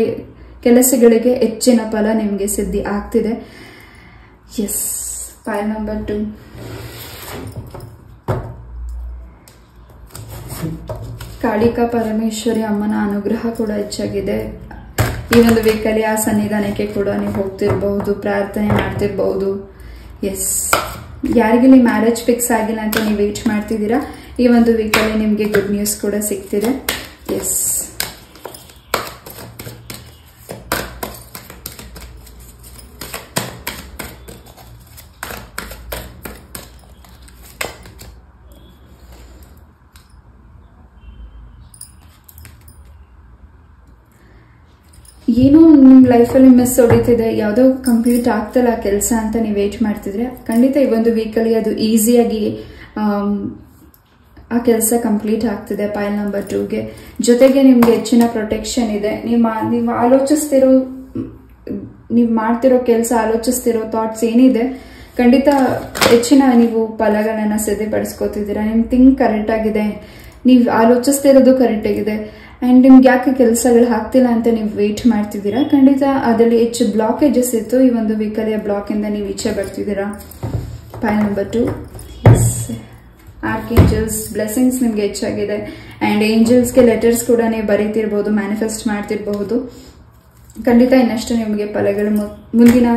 ಕೆಲಸಗಳಿಗೆ ಹೆಚ್ಚಿನ ಫಲ ನಿಮಗೆ ಸಿದ್ಧಿ ಆಗ್ತಿದೆ. Yes, pile number 2. Kalika Parameshwari ಅಮ್ಮನ ಅನುಗ್ರಹ ಕೂಡ ಹೆಚ್ಚಾಗಿದೆ. ಈ ಒಂದು ವೀಕಲ್ಲಿ ಆ ಸನ್ನಿಧಾನಕ್ಕೆ ಕೂಡ ನೀವು ಹೋಗ್ತಿರಬಹುದು, ಪ್ರಾರ್ಥನೆ ಮಾಡ್ತಿರಬಹುದು. ಎಸ್, ಯಾರಿಗಿಲ್ಲಿ ಮ್ಯಾರೇಜ್ ಫಿಕ್ಸ್ ಆಗಿಲ್ಲ ಅಂತ ನೀವು ವೇಟ್ ಮಾಡ್ತಿದ್ದೀರಾ, ಈ ಒಂದು ವೀಕಲ್ಲಿ ನಿಮಗೆ ಗುಡ್ ನ್ಯೂಸ್ ಕೂಡ ಸಿಗ್ತಿದೆ. ಎಸ್, ಏನೋ ನಿಮ್ಮ ಲೈಫಲ್ಲಿ ಮಿಸ್ ಹೊಡಿತಿದೆ, ಯಾವುದೋ ಕಂಪ್ಲೀಟ್ ಆಗ್ತಲ್ಲ ಕೆಲಸ ಅಂತ ನೀವು ವೇಟ್ ಮಾಡ್ತಿದ್ರೆ ಖಂಡಿತ ಈ ಒಂದು ವೀಕಲ್ಲಿ ಅದು ಈಸಿಯಾಗಿ ಆ ಕೆಲಸ ಕಂಪ್ಲೀಟ್ ಆಗ್ತಿದೆ. ಫೈಲ್ ನಂಬರ್ 2ಗೆ ಜೊತೆಗೆ ನಿಮ್ಗೆ ಹೆಚ್ಚಿನ ಪ್ರೊಟೆಕ್ಷನ್ ಇದೆ. ನೀವು ಆಲೋಚಿಸ್ತಿರೋ, ನೀವು ಮಾಡ್ತಿರೋ ಕೆಲಸ, ಆಲೋಚಿಸ್ತಿರೋ ಥಾಟ್ಸ್ ಏನಿದೆ ಖಂಡಿತ ಹೆಚ್ಚಿನ ನೀವು ಫಲಗಳನ್ನ ಸಿದ್ಧಪಡಿಸ್ಕೋತಿದ್ದೀರಾ. ನಿಮ್ ಥಿಂಕ್ ಕರೆಕ್ಟ್ ಆಗಿದೆ, ನೀವು ಆಲೋಚಿಸ್ತಿರೋದು ಕರೆಕ್ಟ್ ಆಗಿದೆ. ಅಂಡ್ ನಿಮ್ಗೆ ಯಾಕೆ ಕೆಲಸಗಳು ಆಗ್ತಿಲ್ಲ ಅಂತ ನೀವು ವೇಟ್ ಮಾಡ್ತಿದ್ದೀರಾ, ಖಂಡಿತ ಅದರಲ್ಲಿ ಹೆಚ್ಚು ಬ್ಲಾಕೇಜಸ್ ಇತ್ತು. ಈ ಒಂದು ವೀಕಲ್ಲಿ ಬ್ಲಾಕ್ ಇಂದ ನೀವು ಈಚೆ ಬರ್ತಿದ್ದೀರಾ. Pile number 2. ಆರ್ಕೇಂಜಲ್ಸ್ ಬ್ಲೆಸ್ಸಿಂಗ್ಸ್ ನಿಮ್ಗೆ ಹೆಚ್ಚಾಗಿದೆ. ಅಂಡ್ ಏಂಜಲ್ಸ್ಗೆ ಲೆಟರ್ಸ್ ಕೂಡ ನೀವು ಬರೀತಿರ್ಬಹುದು, ಮ್ಯಾನಿಫೆಸ್ಟ್ ಮಾಡ್ತಿರಬಹುದು. ಖಂಡಿತ ಇನ್ನಷ್ಟು ನಿಮಗೆ ಫಲಗಳು ಮುಂದಿನ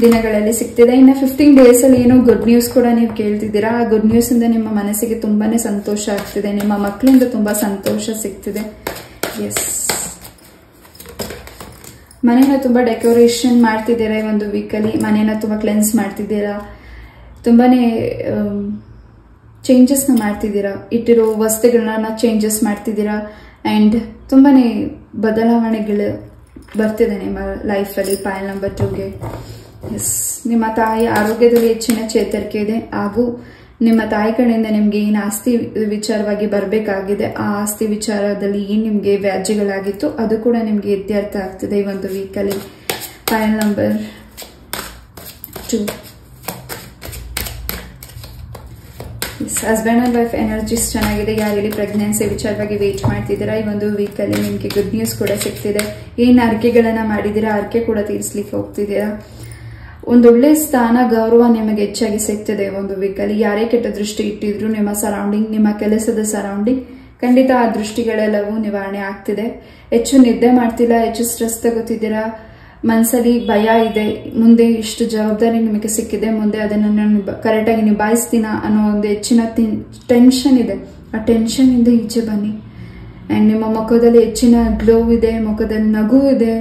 ದಿನಗಳಲ್ಲಿ ಸಿಗ್ತಿದೆ. ಇನ್ನು 15 ಡೇಸ್ ಅಲ್ಲಿ ಏನೋ ಗುಡ್ ನ್ಯೂಸ್ ಕೂಡ ನೀವು ಕೇಳ್ತಿದ್ದೀರಾ. ಆ ಗುಡ್ ನ್ಯೂಸ್ ಇಂದ ನಿಮ್ಮ ಮನಸ್ಸಿಗೆ ತುಂಬಾನೇ ಸಂತೋಷ ಆಗ್ತಿದೆ, ನಿಮ್ಮ ಮಕ್ಕಳಿಂದ ತುಂಬಾ ಸಂತೋಷ ಸಿಗ್ತಿದೆ. ಎಸ್, ಮನೇನ ತುಂಬಾ ಡೆಕೋರೇಷನ್ ಮಾಡ್ತಿದ್ದೀರಾ. ಈ ಒಂದು ವೀಕಲ್ಲಿ ಮನೇನ ತುಂಬಾ ಕ್ಲೆನ್ಸ್ ಮಾಡ್ತಿದ್ದೀರಾ, ತುಂಬಾನೇ ಚೇಂಜಸ್ ನ ಮಾಡ್ತಿದ್ದೀರಾ, ಇಟ್ಟಿರೋ ವಸ್ತುಗಳನ್ನ ಚೇಂಜಸ್ ಮಾಡ್ತಿದ್ದೀರಾ. ಅಂಡ್ ತುಂಬಾನೇ ಬದಲಾವಣೆಗಳು ಬರ್ತಿದೆ ನಿಮ್ಮ ಲೈಫಲ್ಲಿ. ಫೈಲ್ ನಂಬರ್ 2ಗೆ ಎಸ್, ನಿಮ್ಮ ತಾಯಿ ಆರೋಗ್ಯದಲ್ಲಿ ಹೆಚ್ಚಿನ ಚೇತರಿಕೆ ಇದೆ. ಹಾಗೂ ನಿಮ್ಮ ತಾಯಿ ಕಡೆಯಿಂದ ನಿಮ್ಗೆ ಏನು ಆಸ್ತಿ ವಿಚಾರವಾಗಿ ಬರಬೇಕಾಗಿದೆ, ಆ ಆಸ್ತಿ ವಿಚಾರದಲ್ಲಿ ಏನ್ ನಿಮ್ಗೆ ವ್ಯಾಜ್ಯಗಳಾಗಿತ್ತು ಅದು ಕೂಡ ನಿಮ್ಗೆ ಇತ್ಯರ್ಥ ಆಗ್ತಿದೆ ಈ ಒಂದು ವೀಕಲ್ಲಿ. File number 2. Husband and wife energies ಚೆನ್ನಾಗಿದೆ. ಯಾರಿಗೆ ಪ್ರೆಗ್ನೆನ್ಸಿ ವಿಚಾರವಾಗಿ ವೇಟ್ ಮಾಡ್ತಿದ್ದೀರಾ, ಈ ಒಂದು ವೀಕಲ್ಲಿ ನಿಮ್ಗೆ ಗುಡ್ ನ್ಯೂಸ್ ಕೂಡ ಸಿಗ್ತಿದೆ. ಏನ್ ಅರ್ಕೆಗಳನ್ನ ಮಾಡಿದೀರಾ, ಅರ್ಕೆ ಕೂಡ ತೀರಿಸ್ಲಿಕ್ಕೆ ಹೋಗ್ತಿದ್ದೀರಾ. ಒಂದೊಳ್ಳೆ ಸ್ಥಾನ, ಗೌರವ ನಿಮಗೆ ಹೆಚ್ಚಾಗಿ ಸಿಗ್ತದೆ ಒಂದು ವೀಕಲ್ಲಿ. ಯಾರೇ ಕೆಟ್ಟ ದೃಷ್ಟಿ ಇಟ್ಟಿದ್ರು ನಿಮ್ಮ ಸರೌಂಡಿಂಗ್, ನಿಮ್ಮ ಕೆಲಸದ ಸರೌಂಡಿಂಗ್, ಖಂಡಿತ ಆ ದೃಷ್ಟಿಗಳೆಲ್ಲವೂ ನಿವಾರಣೆ ಆಗ್ತಿದೆ. ಹೆಚ್ಚು ನಿದ್ದೆ ಮಾಡ್ತಿಲ್ಲ, ಹೆಚ್ಚು ಸ್ಟ್ರೆಸ್ ತಗೋತಿದ್ದೀರಾ, ಮನಸ್ಸಲ್ಲಿ ಭಯ ಇದೆ. ಮುಂದೆ ಇಷ್ಟು ಜವಾಬ್ದಾರಿ ನಿಮಗೆ ಸಿಕ್ಕಿದೆ, ಮುಂದೆ ಅದನ್ನು ನಾನು ಕರೆಕ್ಟಾಗಿ ನಿಭಾಯಿಸ್ತೀನ ಅನ್ನೋ ಒಂದು ಹೆಚ್ಚಿನ ಟೆನ್ಷನ್ ಇದೆ. ಆ ಟೆನ್ಷನ್ ಇಂದ ಈಚೆ ಬನ್ನಿ. ಅಂಡ್ ನಿಮ್ಮ ಮುಖದಲ್ಲಿ ಹೆಚ್ಚಿನ ಗ್ಲೋ ಇದೆ, ಮುಖದಲ್ಲಿ ನಗು ಇದೆ.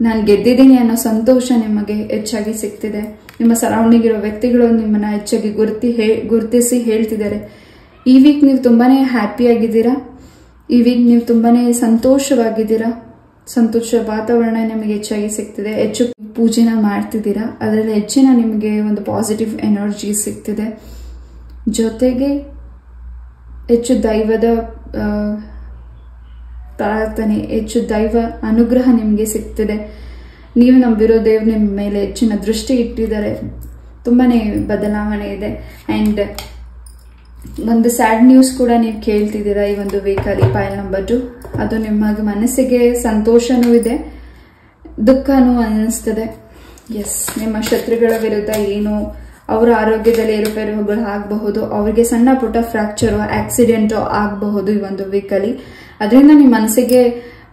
ನಾನು ಗೆದ್ದಿದ್ದೀನಿ ಅನ್ನೋ ಸಂತೋಷ ನಿಮಗೆ ಹೆಚ್ಚಾಗಿ ಸಿಗ್ತಿದೆ. ನಿಮ್ಮ ಸರೌಂಡಿಂಗ್ ಇರೋ ವ್ಯಕ್ತಿಗಳು ನಿಮ್ಮನ್ನ ಹೆಚ್ಚಾಗಿ ಗುರುತಿಸಿ ಹೇಳ್ತಿದ್ದಾರೆ. ಈ ವೀಕ್ ನೀವು ತುಂಬಾನೇ ಹ್ಯಾಪಿ ಆಗಿದ್ದೀರಾ, ಈ ವೀಕ್ ನೀವು ತುಂಬಾನೇ ಸಂತೋಷವಾಗಿದ್ದೀರಾ. ಸಂತೋಷ ವಾತಾವರಣ ನಿಮಗೆ ಹೆಚ್ಚಾಗಿ ಸಿಗ್ತಿದೆ. ಹೆಚ್ಚು ಪೂಜೆನ ಮಾಡ್ತಿದ್ದೀರಾ, ಅದರಲ್ಲಿ ಹೆಚ್ಚಿನ ನಿಮಗೆ ಒಂದು ಪಾಸಿಟಿವ್ ಎನರ್ಜಿ ಸಿಗ್ತಿದೆ. ಜೊತೆಗೆ ಹೆಚ್ಚು ದೈವದ ಪ್ರಾರ್ಥನೆ, ಹೆಚ್ಚು ದೈವ ಅನುಗ್ರಹ ನಿಮಗೆ ಸಿಗ್ತಿದೆ. ನೀವು ನಂಬಿರೋ ದೇವ್ರು ನಿಮ್ಮ ಮೇಲೆ ಹೆಚ್ಚಿನ ದೃಷ್ಟಿ ಇಟ್ಟಿದ್ದಾರೆ. ತುಂಬಾನೇ ಬದಲಾವಣೆ ಇದೆ. ಅಂಡ್ ಒಂದು ಸ್ಯಾಡ್ ನ್ಯೂಸ್ ಕೂಡ ನೀವು ಕೇಳ್ತಿದ್ದೀರಾ ಈ ಒಂದು ವೀಕಲ್ಲಿ. File number 2. ಅದು ನಿಮ್ಮ ಮನಸ್ಸಿಗೆ ಸಂತೋಷನೂ ಇದೆ, ದುಃಖನೂ ಅನ್ನಿಸ್ತದೆ. ಎಸ್, ನಿಮ್ಮ ಶತ್ರುಗಳ ವಿರುದ್ಧ ಏನು ಅವರ ಆರೋಗ್ಯದಲ್ಲಿ ಏರುಪೇರುಗಳು ಆಗಬಹುದು, ಅವರಿಗೆ ಸಣ್ಣ ಪುಟ್ಟ ಫ್ರಾಕ್ಚರು, ಆಕ್ಸಿಡೆಂಟು ಆಗಬಹುದು ಈ ಒಂದು ವೀಕಲ್ಲಿ. ಅದರಿಂದ ನಿಮ್ಮ ಮನಸ್ಸಿಗೆ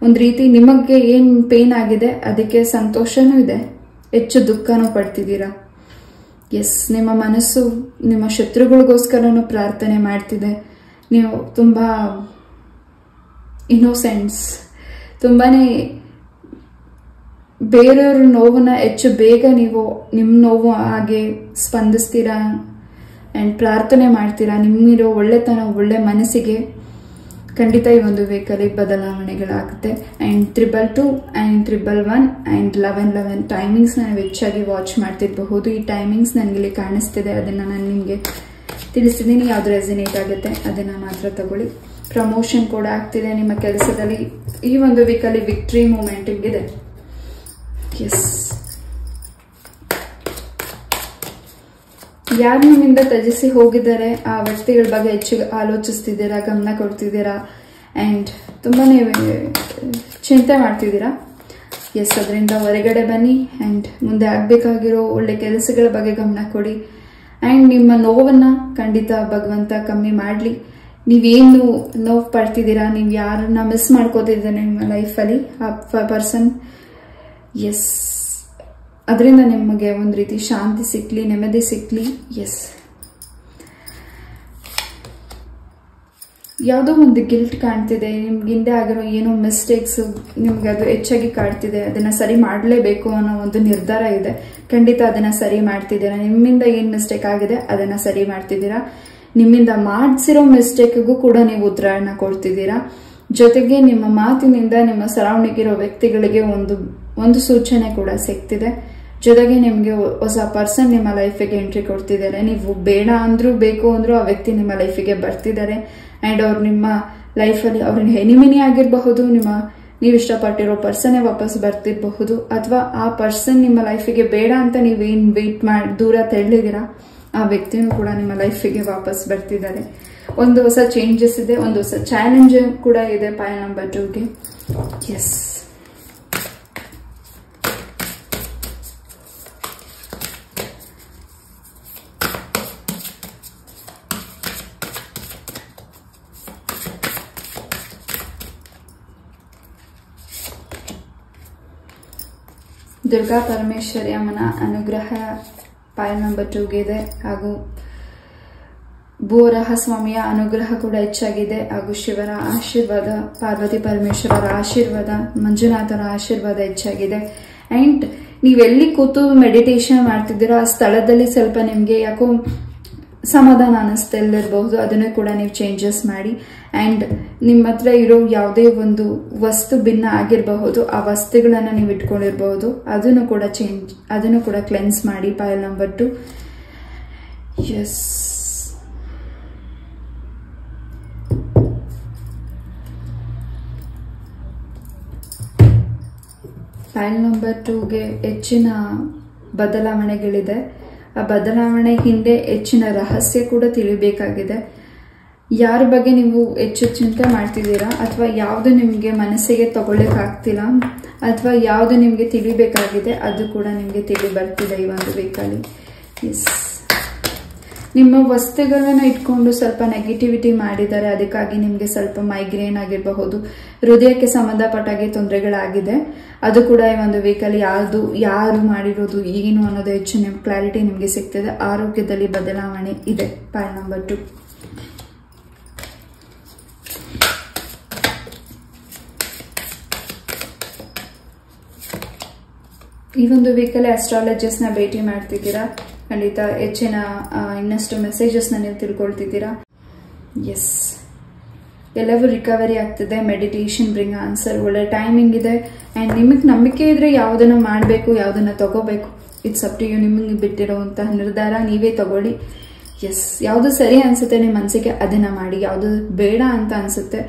ಒಂದು ರೀತಿ ನಿಮಗೆ ಏನ್ ಪೇನ್ ಆಗಿದೆ ಅದಕ್ಕೆ ಸಂತೋಷನೂ ಇದೆ, ಹೆಚ್ಚು ದುಃಖನೂ ಪಡ್ತಿದ್ದೀರಾ. ಎಸ್, ನಿಮ್ಮ ಮನಸ್ಸು ನಿಮ್ಮ ಶತ್ರುಗಳಿಗೋಸ್ಕರನೂ ಪ್ರಾರ್ಥನೆ ಮಾಡ್ತಿದೆ. ನೀವು ತುಂಬಾ ಇನ್ನೋಸೆಂಟ್ಸ್, ತುಂಬಾನೇ ಬೇರೆಯವ್ರ ನೋವನ್ನ ಹೆಚ್ಚು ಬೇಗ ನೀವು ನಿಮ್ಮ ನೋವು ಹಾಗೆ ಸ್ಪಂದಿಸ್ತೀರಾ ಅಂಡ್ ಪ್ರಾರ್ಥನೆ ಮಾಡ್ತೀರಾ. ನಿಮ್ಮಿರೋ ಒಳ್ಳೆತನ, ಒಳ್ಳೆ ಮನಸ್ಸಿಗೆ ಖಂಡಿತ ಈ ಒಂದು ವೀಕಲ್ಲಿ ಬದಲಾವಣೆಗಳಾಗುತ್ತೆ. ಅಂಡ್ 222 ಅಂಡ್ 111 ಅಂಡ್ 1111 ಟೈಮಿಂಗ್ಸ್ ನಾನು ಹೆಚ್ಚಾಗಿ ವಾಚ್ ಮಾಡ್ತಿರಬಹುದು. ಈ ಟೈಮಿಂಗ್ಸ್ ನನಗೆ ಇಲ್ಲಿ ಕಾಣಿಸ್ತಿದೆ, ಅದನ್ನ ನಾನು ನಿಮಗೆ ತಿಳಿಸಿದ್ದೀನಿ. ಯಾವ್ದು ರೆಸಿನೇಟ್ ಆಗುತ್ತೆ ಅದನ್ನ ಮಾತ್ರ ತಗೊಳ್ಳಿ. ಪ್ರಮೋಷನ್ ಕೂಡ ಆಗ್ತಿದೆ ನಿಮ್ಮ ಕೆಲಸದಲ್ಲಿ. ಈ ಒಂದು ವೀಕಲ್ಲಿ ವಿಕ್ಟ್ರಿ ಮೂಮೆಂಟಿಂಗ್ ಇದೆ. ಎಸ್, ಯಾರು ನಿಮ್ಮಿಂದ ತ್ಯಜಿಸಿ ಹೋಗಿದ್ದಾರೆ ಆ ವ್ಯಕ್ತಿಗಳ ಬಗ್ಗೆ ಹೆಚ್ಚು ಆಲೋಚಿಸ್ತಿದ್ದೀರಾ, ಗಮನ ಕೊಡ್ತಿದ್ದೀರಾ ಅಂಡ್ ತುಂಬಾನೇ ಚಿಂತೆ ಮಾಡ್ತಿದ್ದೀರಾ. ಎಸ್, ಅದರಿಂದ ಹೊರಗಡೆ ಬನ್ನಿ ಅಂಡ್ ಮುಂದೆ ಆಗ್ಬೇಕಾಗಿರೋ ಒಳ್ಳೆ ಕೆಲಸಗಳ ಬಗ್ಗೆ ಗಮನ ಕೊಡಿ ಅಂಡ್ ನಿಮ್ಮ ನೋವನ್ನ ಖಂಡಿತ ಭಗವಂತ ಕಮ್ಮಿ ಮಾಡ್ಲಿ. ನೀವೇನು ನೋವು ಪಡ್ತಿದ್ದೀರಾ, ನೀವು ಯಾರನ್ನ ಮಿಸ್ ಮಾಡ್ಕೋತಿದ್ದೀರಾ ನಿಮ್ಮ ಲೈಫಲ್ಲಿ ಆ ಪರ್ಸನ್, ಎಸ್, ಅದರಿಂದ ನಿಮಗೆ ಒಂದು ರೀತಿ ಶಾಂತಿ ಸಿಕ್ಲಿ, ನೆಮ್ಮದಿ ಸಿಕ್ಲಿ. ಎಸ್, ಯಾವುದೋ ಒಂದು ಗಿಲ್ಟ್ ಕಾಣ್ತಿದೆ, ನಿಮ್ಗೆ ಹಿಂದೆ ಆಗಿರೋ ಏನೋ ಮಿಸ್ಟೇಕ್ಸ್ ನಿಮ್ಗೆ ಅದು ಹೆಚ್ಚಾಗಿ ಕಾಡ್ತಿದೆ, ಅದನ್ನ ಸರಿ ಮಾಡಲೇಬೇಕು ಅನ್ನೋ ಒಂದು ನಿರ್ಧಾರ ಇದೆ. ಖಂಡಿತ ಅದನ್ನ ಸರಿ ಮಾಡ್ತಿದ್ದೀರಾ. ನಿಮ್ಮಿಂದ ಏನ್ ಮಿಸ್ಟೇಕ್ ಆಗಿದೆ ಅದನ್ನ ಸರಿ ಮಾಡ್ತಿದ್ದೀರಾ. ನಿಮ್ಮಿಂದ ಮಾಡಿಸಿರೋ ಮಿಸ್ಟೇಕ್ಗೂ ಕೂಡ ನೀವು ಉತ್ತರನ ಕೊಡ್ತಿದ್ದೀರಾ. ಜೊತೆಗೆ ನಿಮ್ಮ ಮಾತಿನಿಂದ ನಿಮ್ಮ ಸರೌಂಡಿಂಗ್ ಇರೋ ವ್ಯಕ್ತಿಗಳಿಗೆ ಒಂದು ಸೂಚನೆ ಕೂಡ ಸಿಗ್ತಿದೆ. ಜೊತೆಗೆ ನಿಮ್ಗೆ ಹೊಸ ಪರ್ಸನ್ ನಿಮ್ಮ ಲೈಫಿಗೆ ಎಂಟ್ರಿ ಕೊಡ್ತಿದ್ದಾರೆ. ನೀವು ಬೇಡ ಅಂದ್ರೂ ಬೇಕು ಅಂದ್ರೂ ಆ ವ್ಯಕ್ತಿ ನಿಮ್ಮ ಲೈಫಿಗೆ ಬರ್ತಿದ್ದಾರೆ ಅಂಡ್ ಅವ್ರು ನಿಮ್ಮ ಲೈಫಲ್ಲಿ ಅವ್ರನ್ನ ಎನಿಮಿನಿ ಆಗಿರಬಹುದು, ನೀವು ಇಷ್ಟಪಟ್ಟಿರೋ ಪರ್ಸನ್ನೇ ವಾಪಸ್ ಬರ್ತಿರಬಹುದು, ಅಥವಾ ಆ ಪರ್ಸನ್ ನಿಮ್ಮ ಲೈಫಿಗೆ ಬೇಡ ಅಂತ ನೀವೇನ್ ವೇಟ್ ಮಾಡಿ ದೂರ ತೆರಳಿದಿರಾ ಆ ವ್ಯಕ್ತಿನೂ ಕೂಡ ನಿಮ್ಮ ಲೈಫಿಗೆ ವಾಪಸ್ ಬರ್ತಿದ್ದಾರೆ. ಒಂದು ಹೊಸ ಚೇಂಜಸ್ ಇದೆ, ಒಂದು ಹೊಸ ಚಾಲೆಂಜ್ ಕೂಡ ಇದೆ ಪಾಯಲ್ ನಂಬರ್ 2ಗೆ. ಎಸ್, ದುರ್ಗಾ ಪರಮೇಶ್ವರಿ ಅಮ್ಮನ ಅನುಗ್ರಹ ಪಾಯಲ್ ನಂಬರ್ 2ಗೆ ಇದೆ. ಹಾಗೂ ಭೂವರಾಹ ಸ್ವಾಮಿಯ ಅನುಗ್ರಹ ಕೂಡ ಹೆಚ್ಚಾಗಿದೆ. ಹಾಗೂ ಶಿವರ ಆಶೀರ್ವಾದ, ಪಾರ್ವತಿ ಪರಮೇಶ್ವರರ ಆಶೀರ್ವಾದ, ಮಂಜುನಾಥರ ಆಶೀರ್ವಾದ ಹೆಚ್ಚಾಗಿದೆ. ಅಂಡ್ ನೀವೆಲ್ಲಿ ಕೂತು ಮೆಡಿಟೇಷನ್ ಮಾಡ್ತಿದ್ದೀರೋ ಆ ಸ್ಥಳದಲ್ಲಿ ಸ್ವಲ್ಪ ನಿಮ್ಗೆ ಯಾಕೋ ಸಮಾಧಾನ ಅನಿಸ್ತಾ ಇರಬಹುದು, ಅದನ್ನು ಕೂಡ ನೀವು ಚೇಂಜಸ್ ಮಾಡಿ. ಅಂಡ್ ನಿಮ್ಮ ಹತ್ರ ಇರೋ ಯಾವುದೇ ಒಂದು ವಸ್ತು ಭಿನ್ನ ಆಗಿರಬಹುದು, ಆ ವಸ್ತುಗಳನ್ನ ನೀವು ಇಟ್ಕೊಂಡಿರಬಹುದು, ಅದನ್ನು ಕೂಡ ಕ್ಲೆನ್ಸ್ ಮಾಡಿ pile number 2. Yes, pile number 2ಗೆ ಹೆಚ್ಚಿನ ಬದಲಾವಣೆಗಳಿದೆ. ಆ ಬದಲಾವಣೆ ಹಿಂದೆ ಹೆಚ್ಚಿನ ರಹಸ್ಯ ಕೂಡ ತಿಳಿಬೇಕಾಗಿದೆ. ಯಾರ ಬಗ್ಗೆ ನೀವು ಹೆಚ್ಚು ಚಿಂತೆ ಮಾಡ್ತಿದ್ದೀರಾ, ಅಥವಾ ಯಾವುದು ನಿಮಗೆ ಮನಸ್ಸಿಗೆ ತಗೊಳ್ಳೋಕ್ಕಾಗ್ತಿಲ್ಲ, ಅಥವಾ ಯಾವುದು ನಿಮಗೆ ತಿಳಿಬೇಕಾಗಿದೆ ಅದು ಕೂಡ ನಿಮಗೆ ತಿಳಿ ಬರ್ತಿದೆ ಈ ಒಂದು ವೀಕಲ್ಲಿ. ಎಸ್, ನಿಮ್ಮ ವಸ್ತುಗಳನ್ನ ಇಟ್ಕೊಂಡು ಸ್ವಲ್ಪ ನೆಗೆಟಿವಿಟಿ ಮಾಡಿದ್ದಾರೆ, ಅದಕ್ಕಾಗಿ ನಿಮಗೆ ಸ್ವಲ್ಪ ಮೈಗ್ರೇನ್ ಆಗಿರಬಹುದು, ಹೃದಯಕ್ಕೆ ಸಂಬಂಧಪಟ್ಟಾಗೆ ತೊಂದರೆಗಳಾಗಿದೆ. ಅದು ಕೂಡ ಈ ಒಂದು ವೀಕಲ್ಲಿ ಯಾರು ಮಾಡಿರೋದು ಏನು ಅನ್ನೋದು ಹೆಚ್ಚು ಕ್ಲಾರಿಟಿ ನಿಮಗೆ ಸಿಗ್ತದೆ. ಆರೋಗ್ಯದಲ್ಲಿ ಬದಲಾವಣೆ ಇದೆ ಪಾಯಲ್ ನಂಬರ್ 2. ಈ ಒಂದು ವೀಕಲ್ಲಿ ಅಸ್ಟ್ರಾಲಜರ್ಸ್ ನ ಭೇಟಿ ಮಾಡ್ತಿದ್ದೀರಾ. ಖಂಡಿತ ಹೆಚ್ಚಿನ ಇನ್ನಷ್ಟು ಮೆಸೇಜಸ್ ನ ನೀವು ತಿಳ್ಕೊಳ್ತಿದ್ದೀರಾ. ಎಸ್, ಎಲ್ಲವೂ ರಿಕವರಿ ಆಗ್ತಿದೆ. ಮೆಡಿಟೇಷನ್ ಬ್ರಿಂಗ್ ಆನ್ಸರ್, ಒಳ್ಳೆ ಟೈಮಿಂಗ್ ಇದೆ. ಅಂಡ್ ನಿಮಗೆ ನಂಬಿಕೆ ಇದ್ರೆ ಯಾವುದನ್ನ ಮಾಡಬೇಕು, ಯಾವುದನ್ನ ತಗೋಬೇಕು, ಇಟ್ಸ್ ಅಪ್ ಟು ಯು. ನಿಮಗೆ ಬಿಟ್ಟಿರುವಂತಹ ನಿರ್ಧಾರ ನೀವೇ ತಗೊಳ್ಳಿ. ಎಸ್, ಯಾವುದು ಸರಿ ಅನ್ಸುತ್ತೆ ನಿಮ್ಮ ಮನಸ್ಸಿಗೆ ಅದನ್ನ ಮಾಡಿ, ಯಾವುದು ಬೇಡ ಅಂತ ಅನ್ಸುತ್ತೆ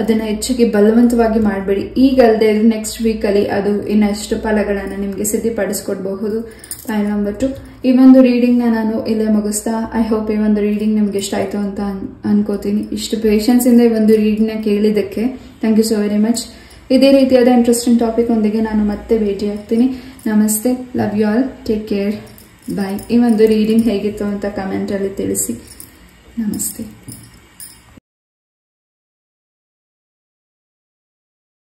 ಅದನ್ನ ಹೆಚ್ಚಿಗೆ ಬಲವಂತವಾಗಿ ಮಾಡಬೇಡಿ. ಈಗಲ್ಲದೆ ನೆಕ್ಸ್ಟ್ ವೀಕಲ್ಲಿ ಅದು ಇನ್ನಷ್ಟು ಫಲಗಳನ್ನು ನಿಮಗೆ ಸಿದ್ಧಪಡಿಸ್ಕೊಡ್ಬಹುದು. ಪಾಯಲ್ ನಂಬರ್ 2. ಈ ಒಂದು ರೀಡಿಂಗ್ ನಾನು ಇಲ್ಲೇ ಮುಗಿಸ್ತಾ, ಐ ಹೋಪ್ ಈ ಒಂದು ರೀಡಿಂಗ್ ನಿಮ್ಗೆ ಇಷ್ಟ ಆಯ್ತು ಅಂತ ಅನ್ಕೋತೀನಿ. ಇಷ್ಟು ಪೇಷನ್ಸ್ ಇಂದ ಈ ಒಂದು ರೀಡಿಂಗ್ ನ ಕೇಳಿದ್ದಕ್ಕೆ thank you so very much. ಇದೇ ರೀತಿಯಾದ ಇಂಟ್ರೆಸ್ಟಿಂಗ್ ಟಾಪಿಕ್ ಒಂದಿಗೆ ನಾನು ಮತ್ತೆ ಭೇಟಿ ಆಗ್ತೀನಿ. ನಮಸ್ತೆ, love you all, take care, bye. ಈ ಒಂದು ರೀಡಿಂಗ್ ಹೇಗಿತ್ತು ಅಂತ ಕಮೆಂಟ್ ಅಲ್ಲಿ ತಿಳಿಸಿ. ನಮಸ್ತೆ.